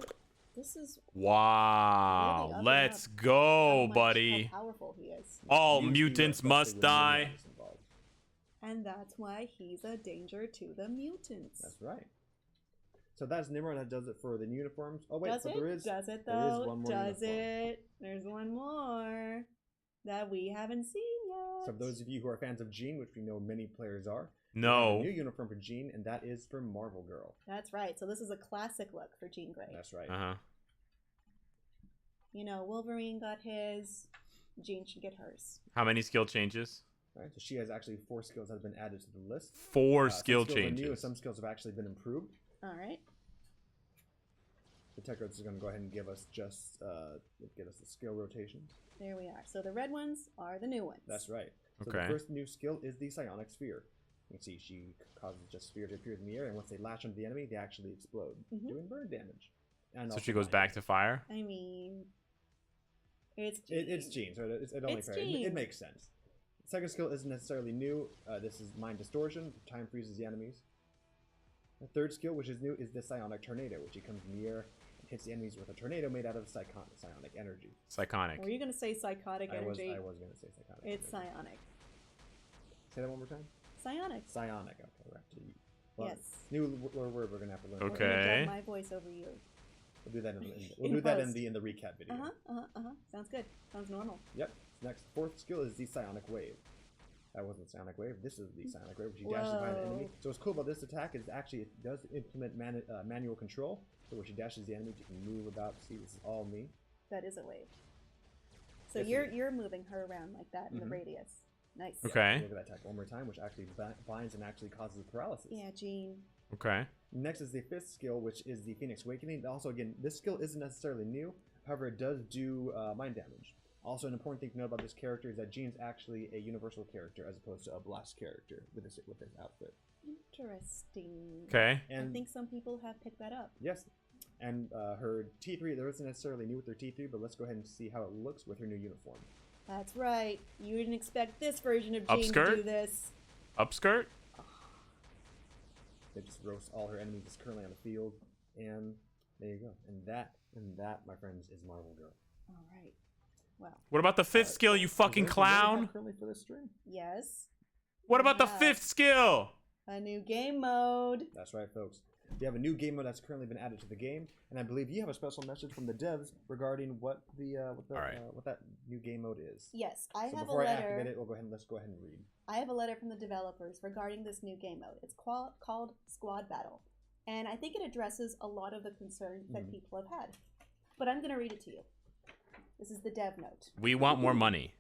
this is Wow. Really up and Let's up. go, how buddy. powerful he is. All Usually, mutants especially must when die. Nimrod is involved. And that's why he's a danger to the mutants. That's right. So that's Nimrod that does it for the uniforms. Oh wait, Does but it? there is Does it there is though? one more Does uniform. it? There's one more that we haven't seen yet. So for those of you who are fans of Jean, which we know many players are, No. New uniform for Jean, and that is for Marvel Girl. That's right. So this is a classic look for Jean Grey. That's right. Uh-huh. You know, Wolverine got his. Jean should get hers. How many skill changes? All right, so she has actually 4 skills that have been added to the list. 4 Some skill skills are new, and changes. some skills have actually been improved. All right. The tech notes is going to go ahead and give us just give us the skill rotation. There we are. So the red ones are the new ones. That's right. So Okay. the first new skill is the Psionic Sphere. You can see she causes just sphere to appear in the air, and once they latch onto the enemy, they actually explode, doing burn damage. And So also she goes fire. back to fire? I mean, it's Jean. It's Jean, so it only It's fair. Jean. It makes sense. Second skill isn't necessarily new. This is Mind Distortion. Time freezes the enemies. The third skill, which is new, is the Psionic Tornado, which he comes in the air and hits the enemies with a tornado made out of psionic energy. Psychonic. Were you going to say psychotic energy? I was going to say psionic. It's energy. psionic. Say that one more time. Psionic. Psionic. Okay, we're actually. Well, Yes. New word we're going to have to learn. Okay. I'm gonna dub my voice over you. We'll do that In post. in the recap video. Sounds good. Sounds normal. Yep. Next, fourth skill is the Psionic Wave. That wasn't Psionic Wave. This is the Psionic Wave, which he dashes behind the enemy. So what's cool about this attack is actually it does implement manual control. So when she dashes the enemy, you can move about. See, this is all me. That is a wave. So Yes, you're moving her around like that in the radius. Nice. Okay. Look at that attack one more time, which actually binds and actually causes paralysis. Yeah, Jean. Okay. Next is the fifth skill, which is the Phoenix Awakening. Also, again, this skill isn't necessarily new. However, it does do mind damage. Also, an important thing to know about this character is that Jean's actually a universal character as opposed to a blast character with this outfit. Interesting. Okay. I And think some people have picked that up. yes, and her T3, there isn't necessarily new with her T3, but let's go ahead and see how it looks with her new uniform. That's right. You didn't expect this version of Jean Upskirt? to do this. Upskirt? It just roasts all her enemies that's currently on the field, and there you go. And that, my friends, is Marvel Girl. All right. Well, What about the 5th skill, you fucking clown? Currently for this stream. yes. What about the Yeah. 5th skill? A new game mode. That's right, folks. We have a new game mode that's currently been added to the game, and I believe you have a special message from the devs regarding what that new game mode is. Yes, I So have a before I activate letter. it, let's go ahead and read. I have a letter from the developers regarding this new game mode. It's called Squad Battle, and I think it addresses a lot of the concerns that people have had. But I'm going to read it to you. This is the dev note. We want more money.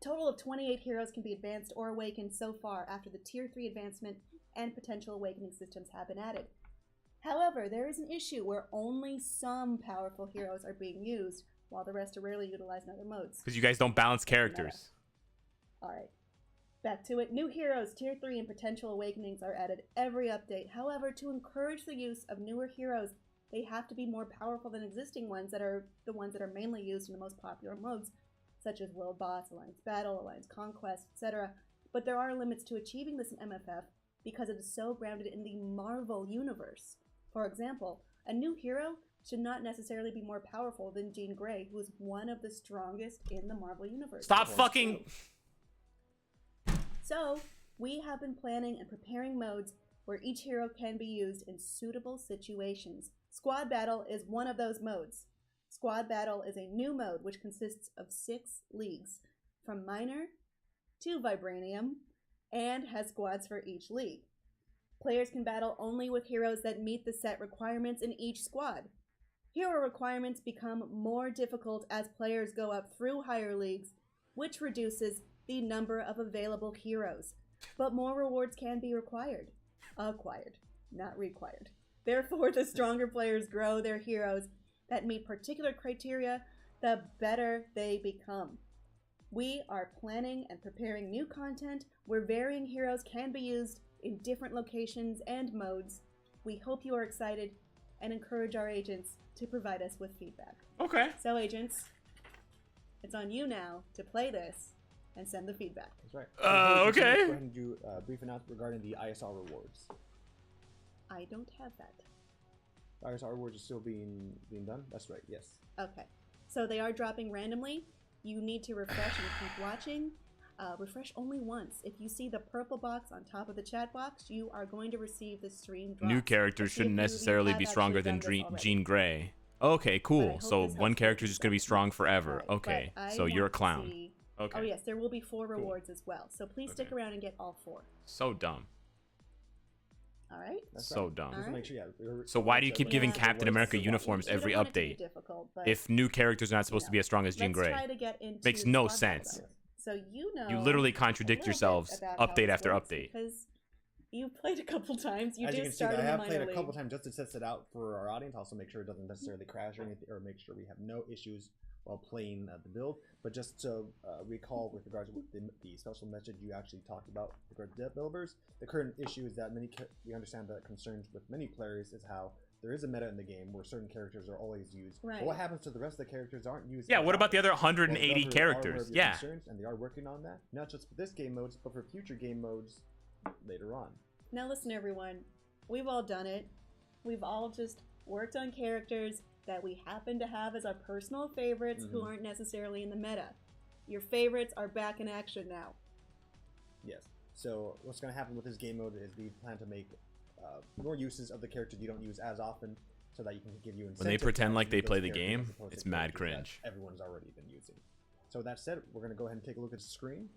Total of 28 heroes can be advanced or awakened so far after the Tier 3 advancement and potential awakening systems have been added. However, there is an issue where only some powerful heroes are being used, while the rest are rarely utilized in other modes. Because you guys don't balance characters. Alright, back to it. New heroes, Tier 3 and potential awakenings are added every update. However, to encourage the use of newer heroes, they have to be more powerful than existing ones that are the ones that are mainly used in the most popular modes, such as World Boss, Alliance Battle, Alliance Conquest, etc. But there are limits to achieving this in MFF because it is so grounded in the Marvel universe. For example, a new hero should not necessarily be more powerful than Jean Grey, who is one of the strongest in the Marvel universe. Stop fucking... So, we have been planning and preparing modes where each hero can be used in suitable situations. Squad Battle is one of those modes. Squad Battle is a new mode which consists of 6 leagues, from Minor to Vibranium, and has squads for each league. Players can battle only with heroes that meet the set requirements in each squad. Hero requirements become more difficult as players go up through higher leagues, which reduces the number of available heroes. But more rewards can be acquired, not required. Therefore, the stronger players grow their heroes that meet particular criteria, the better they become. We are planning and preparing new content where varying heroes can be used in different locations and modes. We hope you are excited and encourage our agents to provide us with feedback. Okay. So agents, it's on you now to play this and send the feedback. That's right. Okay. Let's go ahead and do a brief announcement regarding the ISR rewards. I don't have that. ISR rewards are still being done? That's right, yes. Okay. So they are dropping randomly. You need to refresh and keep watching. Refresh only once. If you see the purple box on top of the chat box, you are going to receive the stream drop. New characters Let's see shouldn't if you necessarily have be actually stronger done than this already. Jean Grey. Okay, But I cool. hope So this one helps character you is just going to be strong forever. Alright, Okay, but I so you're a want to clown. see Okay. Oh yes, there will be 4 rewards as well. So please stick around and get all 4. So dumb. All right. That's So right. dumb. Just to make sure, So why do you keep giving Yeah, Captain America so uniforms We don't every want it to be update difficult, but, if new characters are not supposed to be as strong as Jean let's Grey? try to get into Makes the no squad battle, sense. though. So you know. You literally a contradict little bit yourselves about how update this after works update. Because you played a couple times. You As you did can see, start I in the have minor played a league. couple times just to test it out for our audience. Also, make sure it doesn't necessarily crash or anything, or make sure we have no issues while playing the build. But just to recall with regards to the special message you actually talked about with regard to developers, the current issue is that we understand that concerns with many players is how there is a meta in the game where certain characters are always used. Right. But what happens to the rest of the characters that aren't used? Yeah, what about the other Well, 180 developers are characters? aware of your Yeah. concerns, and they are working on that, not just for this game modes, but for future game modes later on. Now listen, everyone. We've all done it. We've all just worked on characters that we happen to have as our personal favorites who aren't necessarily in the meta. Your favorites are back in action now. Yes. So what's going to happen with this game mode is we plan to make more uses of the characters you don't use as often, so that you can give you incentive. When they pretend to like they use those play the characters game, as opposed to it's mad characters that cringe. Everyone's already been using. So with that said, we're going to go ahead and take a look at the screen.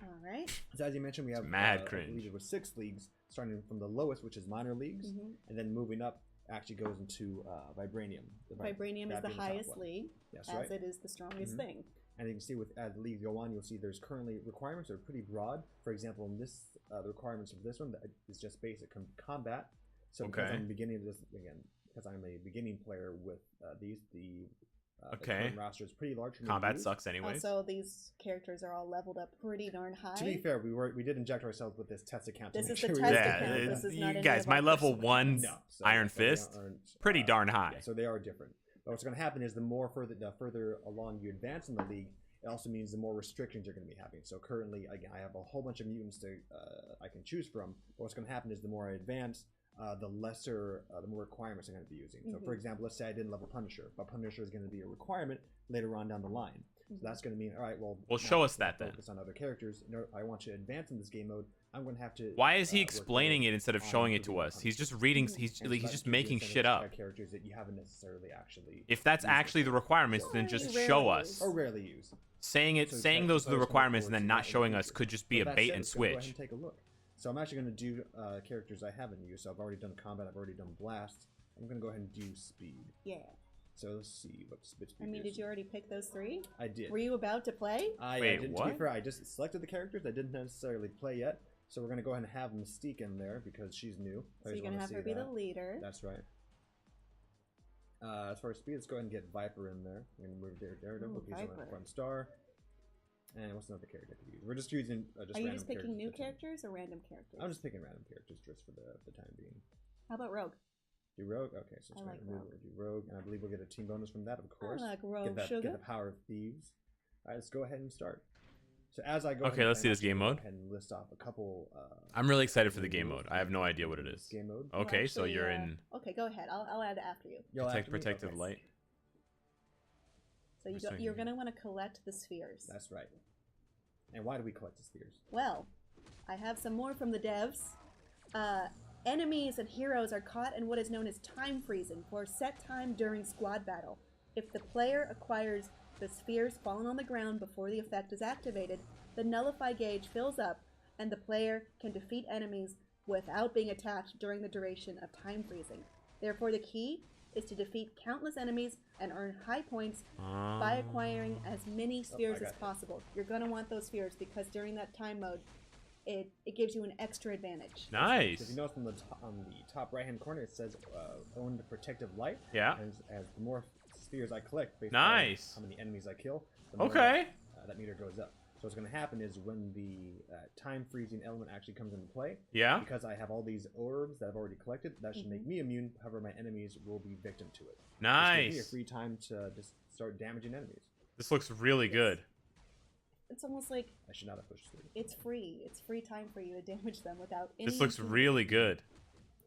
All right. So as you mentioned, we have mad I cringe. believe it was 6 leagues, starting from the lowest, which is minor leagues, and then moving up actually goes into Vibranium. Vibranium is the highest league, That's as right. it is the strongest thing. And you can see as the leagues go on, you'll see there's currently requirements that are pretty broad. For example, in this, the requirements of this one is just basic combat. So because I'm beginning this again, because I'm a beginning player with the current roster is pretty large. Combat sucks anyways. Also, these characters are all leveled up pretty darn high. To be fair, we did inject ourselves with this test account. This is make the sure we test were- account. This is you not any guys, of my our level personal 1 ones. No, so Iron they Fist, aren't, pretty darn high. Yeah, so they are different. But what's going to happen is the further along you advance in the league, it also means the more restrictions you're going to be having. So currently, again, I have a whole bunch of mutants I can choose from. But what's going to happen is the more I advance, the more requirements I'm going to be using. So for example, let's say I didn't level Punisher, but Punisher is going to be a requirement later on down the line. So that's going to mean, all right, well, show us that then. Focus on other characters. I want to advance in this game mode. I'm going to have to. Why is he work explaining better it instead of on showing it to improving us? Punisher. He's just reading. And He's so that just gives you making incentive shit to up. try characters that you haven't necessarily actually. If that's used actually the before. requirements, then just Rarely show used. us. Or rarely used. Saying So saying try- those are the players can look requirements and forward then to not that in the showing us future. could just be But a that bait said, and let's go ahead switch. and take a look. So I'm actually going to do characters I haven't used. So I've already done combat. I've already done blast. I'm going to go ahead and do speed. Yeah. So let's see what speed I mean, is. did you already pick those 3? I did. Were you about to play? I Wait, didn't. To what? be fair, I just selected the characters. I didn't necessarily play yet. So we're going to go ahead and have Mystique in there because she's new. So you're gonna have her be the leader. That's right. As far as speed, let's go ahead and get Viper in there. We're going to move Daredevil. He's on Viper. front star. And what's another character I could use? We're just using just Are you random just picking new for the time. characters or random characters? I'm just picking random characters just for the time being. How about Rogue? Do Rogue? Okay, so I let's like go ahead and do Rogue. And I believe we'll get a team bonus from that, of course. I like Rogue Get Sugar. the power of thieves. All right, let's go ahead and start. So as I go Okay, ahead let's see this actually game go mode. ahead and list off a couple. I'm really excited for the game mode. I have no idea what it is. Game mode. Well, Okay, so actually, you're in Okay, go ahead. I'll add after you. You'll have to be- protective okay. light. So Just you're saying. gonna want to collect the spheres. That's right. And why do we collect the spheres? Well, I have some more from the devs. Enemies and heroes are caught in what is known as time freezing for a set time during squad battle. If the player acquires the spheres fallen on the ground before the effect is activated, the nullify gauge fills up, and the player can defeat enemies without being attacked during the duration of time freezing. Therefore, the key is to defeat countless enemies and earn high points by acquiring as many spheres as possible. You're going to want those spheres because during that time mode, it gives you an extra advantage. Nice. If you notice on the top right hand corner, it says own the protective light. Yeah. And as the more spheres I collect, based Nice. on how many enemies I kill, the more Okay. that meter goes up. So what's going to happen is when the time freezing element actually comes into play, Yeah. because I have all these orbs that I've already collected, that should make me immune. However, my enemies will be victim to it. This gives me a Nice. free time to just start damaging enemies. This looks really good. It's almost like I should not have pushed through. it's free. It's free time for you to damage them without any... This looks really good.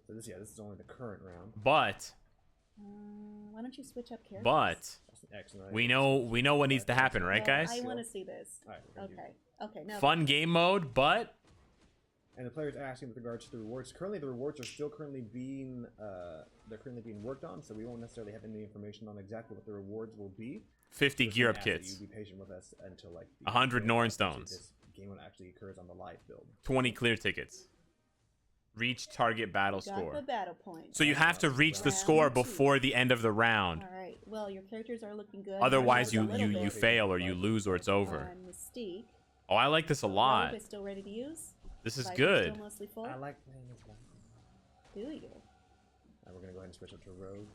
So this is only the current round. But why don't you switch up characters? but Excellent. we know what needs to happen, right, Well, guys? I want to see this. All right, we're gonna do Okay, now... Fun game mode, but And the players are asking with regards to the rewards. Currently, the rewards are still currently being worked on, so we won't necessarily have any information on exactly what the rewards will be. 50 Just gear gonna up ask that kits. You be patient with us until like 100 Norn stones. This game one actually occurs on the live build. 20 clear tickets. Reach target battle Got score. the battle point. So you have to reach the score Round two. before the end of the round. All right. Well, your characters are looking good. Otherwise, Yours a little you bit. fail or you lose or it's over. On Mystique. Oh, I like this a lot. Rogue is still ready to use. This is Viper's good. Still mostly full. I like playing as well. Do you? We're gonna go ahead and switch up to Rogue.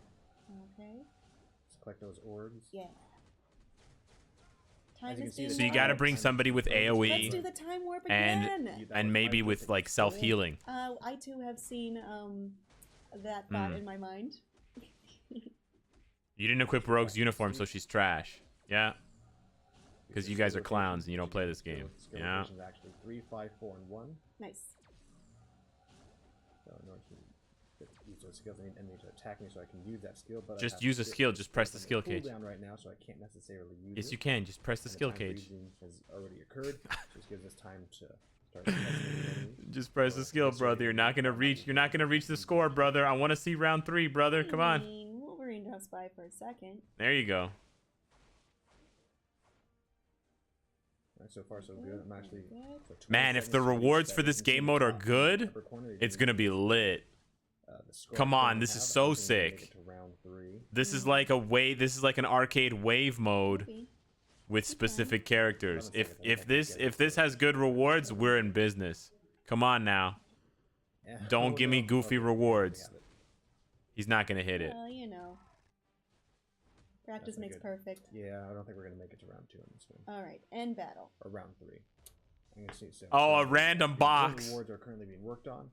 Okay. Let's collect those orbs. Yeah. Time As you to can see, do So you more. got to bring somebody with Let's do AoE the time warp and again. and maybe with like self-healing. I too have seen that thought in my mind. You didn't equip Rogue's uniform, so she's trash. Yeah. Because you guys are clowns and you don't play this game. Skill Yeah. locations actually 3, 5, 4, and 1. Nice. So in order to use those skills, I need enemy to attack me so I can use that skill. But Just use a skill. Just press the skill cage. Down right now, so I can't necessarily use Yes, it. you can. Just press the And skill time cage. freezing has already occurred. Just gives us time to start. Enemies. Just press the skill, brother. You're not gonna reach. You're not gonna reach the score, brother. I want to see round 3, brother. Come I on. mean, Wolverine drops by for a second. There you go. Right, so far so good. I'm actually. So 20 Man, if the seconds to reach rewards that for this distance in game the mode are top good, upper corner, you're it's gonna gonna be lit. the score Come I on, currently this is have. so I think I'm gonna make sick. it to round 3. This is like a wave. This is like an arcade wave mode Maybe. with specific characters. If this has good rewards, we're in business. Come on now. Yeah. Don't Oh, give me no. goofy Okay, rewards. we have it. He's not gonna hit it. Well, you know. Practice That's not makes good. perfect. Yeah, I don't think we're gonna make it to round 2 on this one. All right, end battle. Or round 3. I'm gonna see. So, Oh, a random the box. rewards are currently being worked on.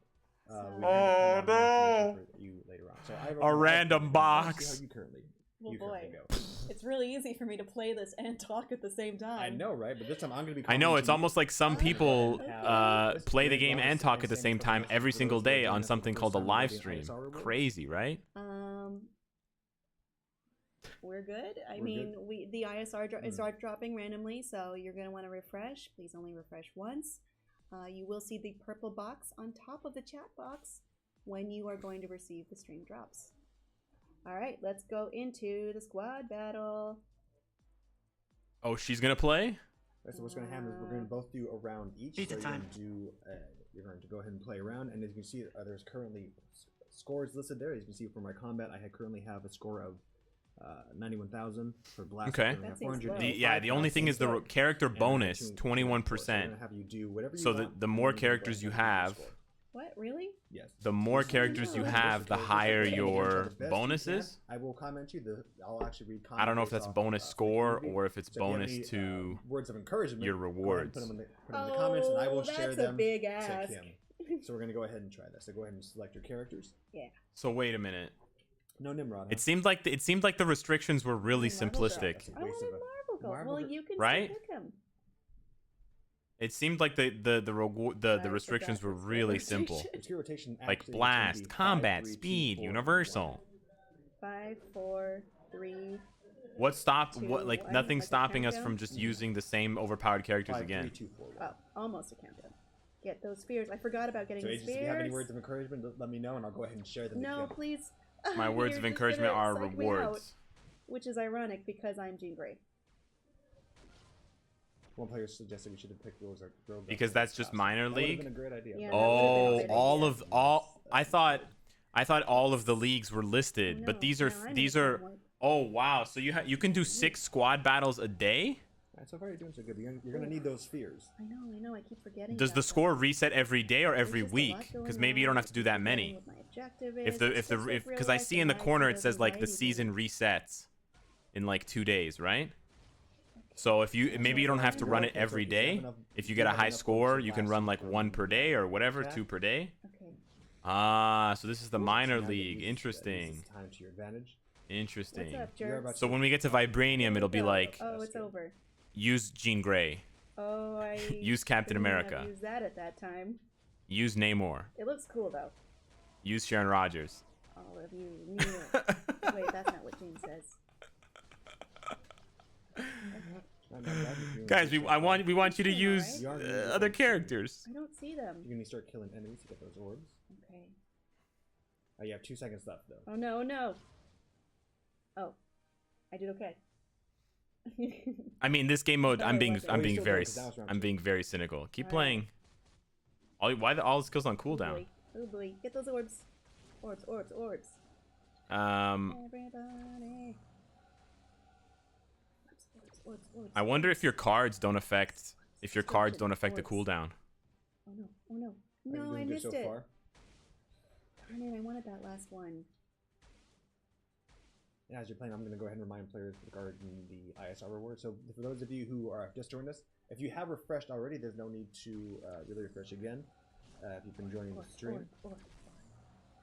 We Oh, have more information for you later on. So A random let's box. See how you currently. Well, you currently boy. go. It's really easy for me to play this and talk at the same time. I know, right? But this time I'm gonna be. I know, it's commenting almost like some people play the game and talk at the Same same time information every for single those who are day joining on us for something the called a first time live getting stream. ISR rewards. Crazy, right? We're good. I We're mean, good. the ISR is dropping randomly, so you're gonna want to refresh. Please only refresh once. You will see the purple box on top of the chat box when you are going to receive the stream drops. All right, let's go into the squad battle. Oh, she's gonna play? Right, so what's going to happen is we're going to both do a round each. Pizza so time. You're going to go ahead and play around, and as you can see, there's currently scores listed there. As you can see, for my combat, I currently have a score of 91,000 for blast. Okay. I currently have That seems 400. low. The only thing is the character And bonus, I'm doing 21%. So I'm going to have you do whatever you So want, the and more then you can go characters ahead you and do your have, score. What, really? Yes. the more This is- characters you this is have, the characters higher that you can your try the best you bonuses. can. I will comment you. I'll actually read. I don't know if comments that's off, bonus the score community. or if it's So if you have bonus any, to words of encouragement. your go ahead and rewards. Put them in the comments, and I will share that's them a big to ask. Kim. So we're gonna go ahead and try this. So go ahead and select your characters. Yeah. So wait a minute. No Nimrod. Huh? It seemed like the restrictions were really Marvel simplistic. That's a I waste wanted of a- Marvel Gold. Marvel Well, Gold- you can Right? still pick him. It seemed like the I restrictions forgot were what's the really restriction. simple. Your skill rotation Like actually is gonna blast, be 5, combat, 3, 2, speed, 4, universal. 5, 4, 3. What stopped? Two, What like one, nothing's like a stopping us countdown? from just using the same overpowered characters 5, 3, again. 2, 4, 1. Oh, almost a countdown. Get those spheres. I forgot about getting So the agents, spheres. if you have any words of encouragement, let me know, and I'll go ahead and share them. No, to Kim. please. My words You're of just encouragement gonna are psych me out, rewards. which is ironic because I'm Jean Grey. One player suggested we should have picked Rose or Rogue. Because that's just minor That would have league? been a great idea. Yeah, but- that would've been a Oh, great all idea. of all. I thought all of the leagues were listed, Oh, but no, these are no, I'm these in are. one. Oh wow! So you can do 6 squad battles a day. Alright, so far you're doing so good. You're gonna need those spheres. I know. I keep forgetting. Does about the that. score reset every day or There's every just a lot week? going Because maybe you don't on. have to do I that keep many. forgetting what my objective If is. the It's if the just like if real because I life see and in the life corner and it says like the variety season things. resets in like 2 days, right? So if you maybe you don't have to run it every day. If you get a high score, you can run like 1 per day or whatever, 2 per day. Okay. Ah, so this is the minor Now that league. uses Interesting. this time to your advantage. Interesting. What's up, You're jerks? about So when we get to Vibranium, it'll be Go. like Oh, it's over. use Jean Grey, Oh, I. Use Captain couldn't have America. used that at that time. use Namor, It looks cool though. use Sharon Rogers. All of you knew it. Wait, that's not what Jean says. I'm glad you're doing Guys, this we shit. we want you to Alright. use You are gonna use other those. characters. I don't see them. You're gonna start killing enemies to get those orbs. Okay. Oh, you have 2 seconds left though. Oh no, no. Oh, I did okay. I mean, this game mode. I'm Sorry, being Weapon. I'm Oh, being you're still very good, 'cause that was round I'm two. being very cynical. Keep All playing. Why all skills on cooldown? Oh boy, get those orbs. Orbs. Everybody. Orbs. I wonder if your cards don't affect the cooldown. Oh no. Are you No, doing I good missed so it. far? Darn it, I wanted that last one. And as you're playing, I'm going to go ahead and remind players regarding the ISR reward. So for those of you who are just joined us, if you have refreshed already, there's no need to really refresh again. If you've been joining the stream. Orb.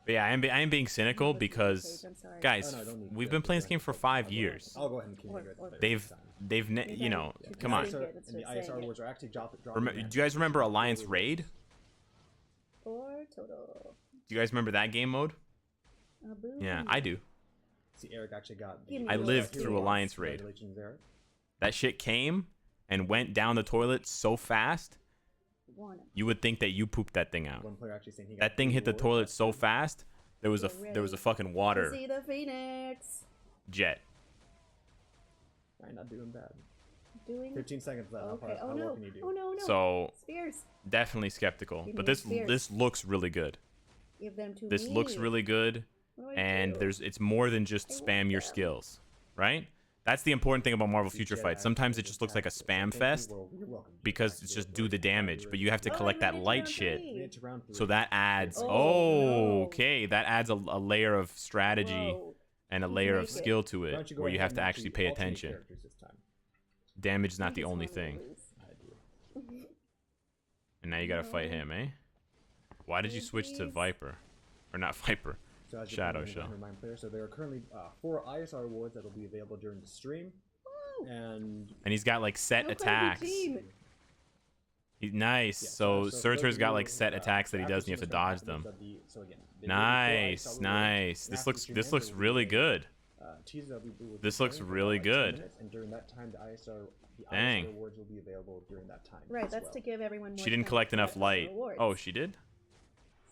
But yeah, I am being cynical What's the because, page? I'm sorry. guys, Oh, no, don't need we've to. been playing this Just game for I'll 5 go years. I'll go ahead and communicate Orb. with They've you know, Yeah, come on. that's ISR what and the it's ISR saying. rewards are actually dropping. Do you guys remember Alliance Raid? 4 total. Do you guys remember that game mode? Boo. Yeah, I do. See, Eric actually got. Give me I those lived two through orbs. Alliance Raid. Congratulations, Eric. That shit came and went down the toilet so fast, you would think that you pooped that thing out. One player actually saying he got That thing hit the rewards. toilet so fast, there was a fucking water See the Phoenix. jet. Alright, not doing bad. Doing 15 seconds left. okay. How well can you do? Oh no. So Spheres. definitely skeptical. Give But me this spheres. looks really good. Give them to This me. looks really good, What do I and do? it's more than just I want spam your them. skills, right? That's the important thing about Marvel See, Future Jedi Fight. Sometimes it actually just looks like a attacked us. spam Thank you. fest Well, you're welcome, Jedi. because it's just do the damage, but you have to Oh, collect I that made it to light round shit. three. Made it to round 3. So that adds, Oh, no. okay, that adds a layer of strategy Whoa. and a You layer of make it. skill to Why it, don't you go where you ahead have to and actually pay alternate attention. characters this time? Damage is not I the just only want me to thing. lose. I do. And now you gotta fight him, eh? Why did you switch to Please. Viper? Or not Viper. So as you're Shadow playing, I'm gonna Shell. remind players, so there are currently 4 ISR awards that will be available during the stream, Woo. and And he's got like set Look what I attacks. redeemed. Nice. yeah, So for those Surtur's of got you, like set attacks that he after does, and you have to Sinister dodge happens them. at the- so again, they will be 4 Nice, ISR nice. awards, and This after the looks stream this ends, looks there will be really a good. teaser that we will be This looks playing for really about 10 good. minutes, and during that time, the Dang. ISR awards will be available during that time. Right, as that's well. to give everyone more She didn't chance collect to enough get light. rewards. Oh, she did?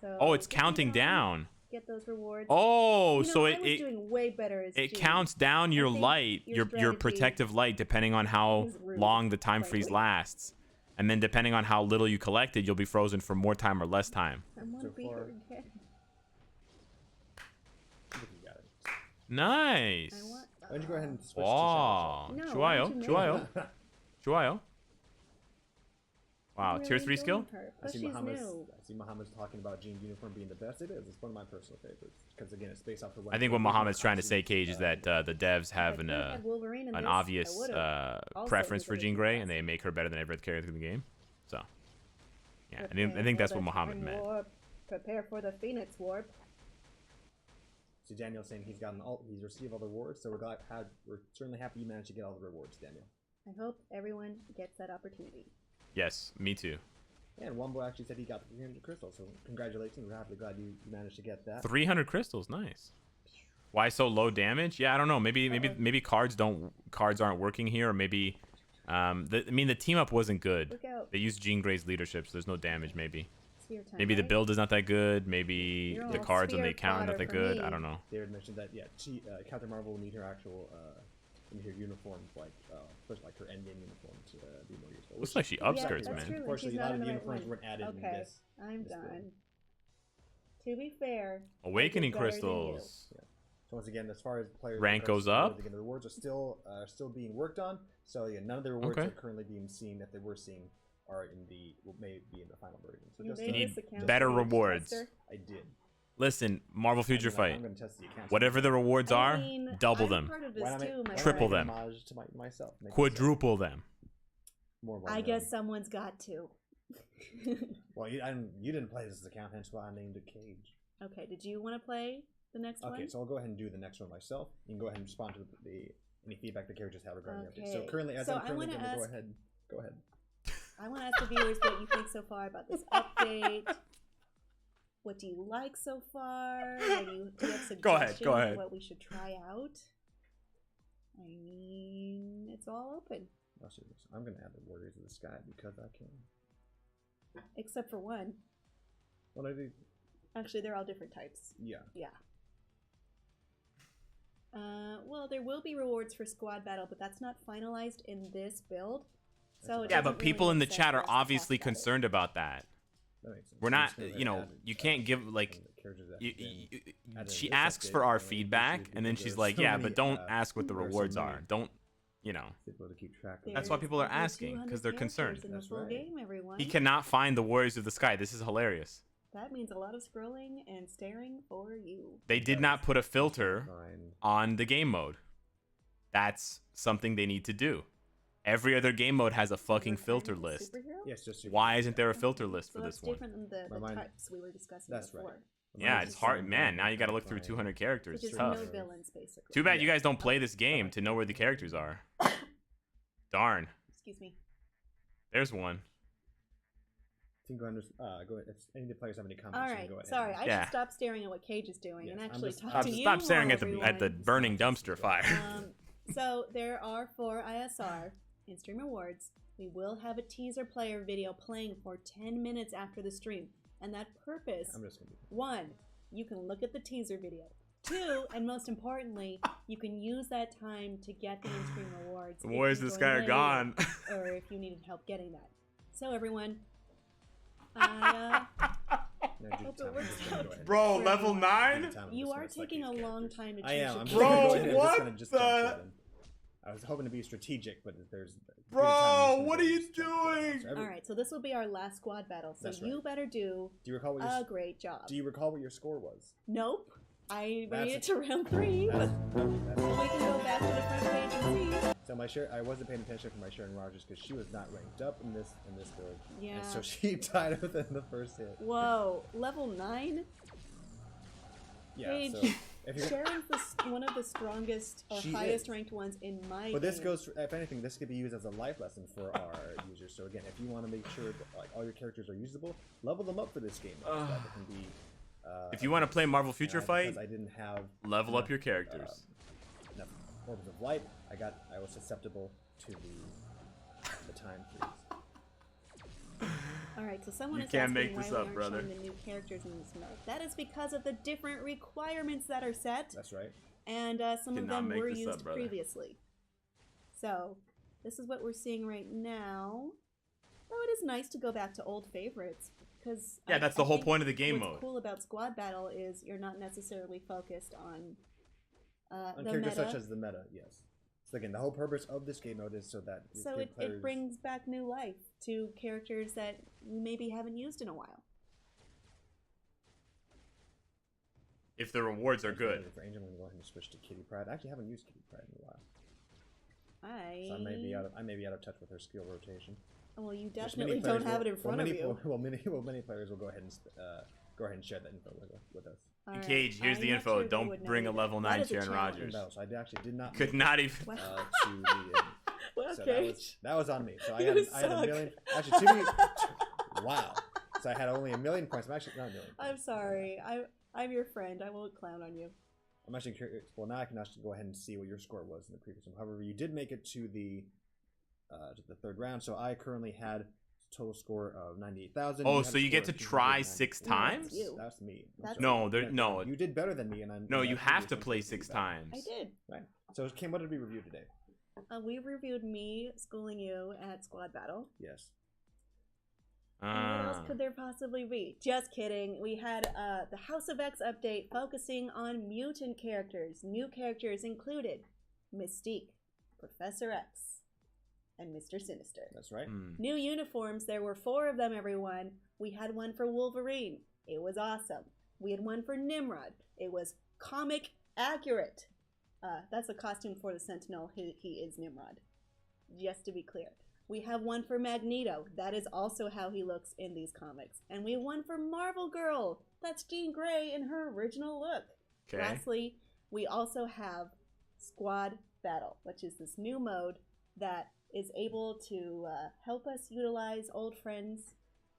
So Oh, it's if you counting don't down. Get those rewards. Oh, You know, so I was it doing way better as it Jean. counts down your think light, your your strategy protective light, depending on how is rude, long the time freeze frankly. lasts. And then depending on how little you collected, you'll be frozen for more time or less time. I want So to be far- here again. I think you got it. Nice. I want. Why don't you go ahead and switch Wow. No, 좋아요. why don't you 좋아요. make it? 좋아요. Wow, I'm tier really 3 skill? enjoying her, I Plus see she's Muhammad's, new. I see Muhammad's talking about Jean's uniform being the best. It is. It's one of my personal favorites because again, it's based off the. I think what Muhammad's trying to say, Cage, is that the devs have If I could've had Wolverine in an this, obvious I would've. Also, preference he's for a Jean big Grey, badass. and they make her better than every other character in the game. So, yeah, I Prepare think that's for what the Muhammad time meant. warp. Prepare for the Phoenix warp. So Daniel's saying he's gotten all. He's received all the rewards. So we're certainly happy you managed to get all the rewards, Daniel. I hope everyone gets that opportunity. Yes, me too. Yeah, and Wombo actually said he got the 300 crystals. So congratulations. We're happily glad you managed to get that. 300 crystals, nice. Why so low damage? Yeah, I don't know. Maybe cards aren't working here, or maybe the team up wasn't good. Look out. They used Jean Grey's leadership, so there's no damage. Maybe Sphere time, the right? build is not that good. Maybe You're the all cards on the sphere account are not fodder that for good. me. I don't know. David mentioned that Captain Marvel will need her actual her uniform, like first like her endgame uniform to be more useful. Looks like she Yeah, upskirts, that's man. true. Unfortunately, She's a lot not of the in the right uniforms one. weren't added in Okay, this. I'm this build. done. To be fair, Awakening I did better than you. crystals. So once again, as far as players Rank regards goes to the rewards, up? again, the rewards are still being worked on. So yeah, none of the rewards Okay. are currently being seen. If they were seen, are in the may be in the final version. So You just made need this account better to be a rewards. tester? I did. Listen, Marvel Future I'm Fight. going to test the account. Whatever the rewards I are, mean, double I'm them, part of this Why not too, my Triple friend. them. Homage to myself. Make myself quadruple them. more I well guess known. someone's got to. Well, you didn't play this account, hence why I named it Cage. Okay, did you want to play the next Okay, one? so I'll go ahead and do the next one myself. You can go ahead and respond to any feedback the characters have regarding the update. So Okay. currently, as So I'm I currently wanna going to go ask- ahead. Go ahead. I want to ask the viewers what you think so far about this update. What do you like so far? What do you have suggestions Go ahead, go of ahead. what we should try out? I mean, it's all open, I'll show you this. I'm going to add the Warriors of the Sky because I can. except for one. What I do? Actually, they're all different types. Yeah. Yeah. Well, Well, there will be rewards for squad battle, but that's not finalized in this build. So it Yeah, doesn't but people really in the make sense chat for are us to talk obviously about it. concerned about that. That makes sense. We're I'm not, just gonna you know, add, you can't give like the characters that you, have been added in she this asks update, for our and we feedback, appreciate and then because she's there are like, so yeah, many, but don't ask what the there are so rewards many are. Don't, you know. people to keep track of. That's why There's people are over asking, 200 because they're concerned. characters in the That's full right. game, everyone. He cannot find the Warriors of the Sky. This is hilarious. That means a lot of scrolling and staring for you. They did not put a filter Fine. on the game mode. That's something they need to do. Every other game mode has a fucking Requirement filter of list. superhero? Yes, just Why isn't there a filter list So for that's this one? different than the My mind- types we were discussing That's before. right. Yeah, it's hard. Man, now you got to look through 200 characters. Which is Tough. no villains, basically. Too bad you guys don't play this game to know where the characters are. Darn. Excuse me. There's one. You can go ahead. If any of the players have any comments, All you right, can go ahead. sorry. I Yeah. should stop staring at what Cage is doing and Yes, I'm actually just- talk Stop, to you stop staring more, at the everyone. burning dumpster fire. So there are 4 ISR in Stream Awards. We will have a teaser player video playing for 10 minutes after the stream. And that purpose, I'm just gonna be 1, you can look at the teaser video. 2, and most importantly, you can use that time to get the in-stream rewards. The if Warriors you of the join Sky are later, gone. or if you needed help getting that. So everyone, I hope it works out. Bro, for level everyone. 9? You are taking a long time to choose I am. your I'm Bro, just character. gonna go ahead and just what gonna the- jump to them. I was hoping to be strategic, but there's. Bro, what are you doing? All right, so this will be our last squad battle. So That's you right. better do Do you recall what a your great job. Do you recall what your score was? Nope. I made it That's- to round 3, but That's- we can go back to the front page and see. So I wasn't paying attention for my Sharon Rogers because she was not ranked up in this build. Yeah. And so she died within the first hit. Whoa, level 9? Yeah. Paige, So if you're, Sharon's one of the strongest or She highest is. ranked ones in my but this game. goes, if anything, this could be used as a life lesson for our users. So again, if you want to make sure that like all your characters are usable, level them up for this game. So that it can be. If you want to play Marvel Future and Fight, because I didn't have level up enough, your characters. enough orbs of light, I was susceptible to the time freeze. All right, so someone You is can't asking make why this we up, aren't brother. showing the new characters in this mode. That is because of the different requirements that are set, That's right. and some of Cannot them make were this used up, brother. previously. So, this is what we're seeing right now. Though it is nice to go back to old favorites, because Yeah, that's the whole point of the game what's mode. cool about squad battle is you're not necessarily focused on On the characters meta. such as the meta, yes. So again, the whole purpose of this game mode is so that So your it players- brings back new life to characters that you maybe haven't used in a while. If the rewards are Actually, good. For Angel, I'm going to go ahead and switch to Kitty Pryde. I actually haven't used Kitty Pryde in a while, so I may be out of touch with her skill rotation. Well, you Which definitely many don't players have it will- in front of you. Many players will go ahead and share that info with us. All right. Cage, here's I'm the not info. sure if you Don't would know bring a either. level That 9 is a Sharon challenge. Rogers. No, so I actually did not Could make not even. Wow. to the Well, so Cage. that was on me. So I You had a suck. million. Actually, 2 million. Wow. So I had only 1 million points. I'm actually not a million. I'm points. sorry. I'm your friend. I won't clown on you. I'm actually curious. Well, now I can actually go ahead and see what your score was in the previous one. However, you did make it to the 3rd round. So I currently had a total score of 98,000. Oh, had so a you get score to of try 294. 6 No, that's times? you. That's me. I'm That's- sorry. No, there, no, You did better than me, and I'm. no. You that's have to something play be 6 back. times. I did. Right. So, Kim, what did we review today? We reviewed me schooling you at Squad Battle. Yes. And what else could there possibly be? Just kidding. We had the House of X update focusing on mutant characters. New characters included Mystique, Professor X, and Mr. Sinister. That's right. New uniforms, there were 4 of them, everyone. We had one for Wolverine. It was awesome. We had one for Nimrod. It was comic accurate. That's a costume for the Sentinel. He is Nimrod. Just to be clear. We have one for Magneto. That is also how he looks in these comics. And we have one for Marvel Girl. That's Jean Grey in her original look. Okay. Lastly, we also have Squad Battle, which is this new mode that is able to help us utilize old friends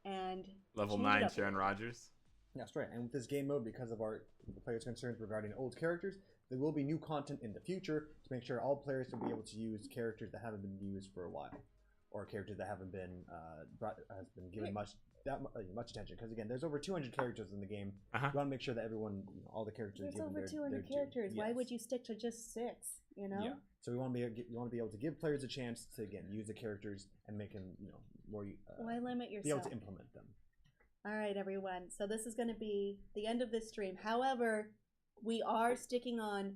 and Level change it 9 up a Sharon little. Rogers. That's right. And with this game mode, because of the players' concerns regarding old characters, there will be new content in the future to make sure all players will be able to use characters that haven't been used for a while, or characters that haven't been given much that much attention because again, there's over 200 characters in the game. Uh-huh. You want to make sure that everyone, all the characters. There's given over their 200 due. characters. Why Yes. would you stick to just 6? You know? Yeah. So you want to be able to give players a chance to again use the characters and make them more. Why limit be yourself? able to implement them. All right, everyone. So this is going to be the end of this stream. However, we are sticking on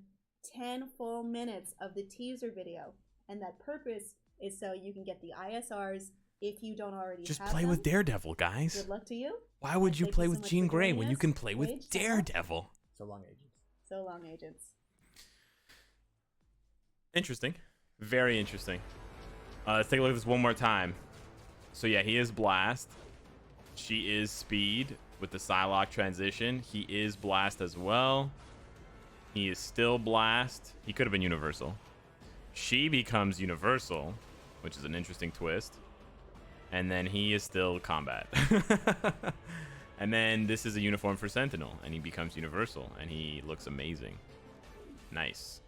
10 full minutes of the teaser video, and that purpose is so you can get the ISRs if you don't already Just have play them. with Daredevil, guys. Good luck to you. Why would you Thank play you so with much Jean for Grey joining when you us. can play with Wage, Daredevil? So long, agents. So long, agents. Interesting. Very interesting. Let's take a look at this one more time. So yeah, he is Blast. She is Speed with the Psylocke transition. He is Blast as well. He is still Blast. He could have been Universal. She becomes Universal, which is an interesting twist. And then he is still Combat. And then this is a uniform for Sentinel, and he becomes Universal, and he looks amazing. Nice.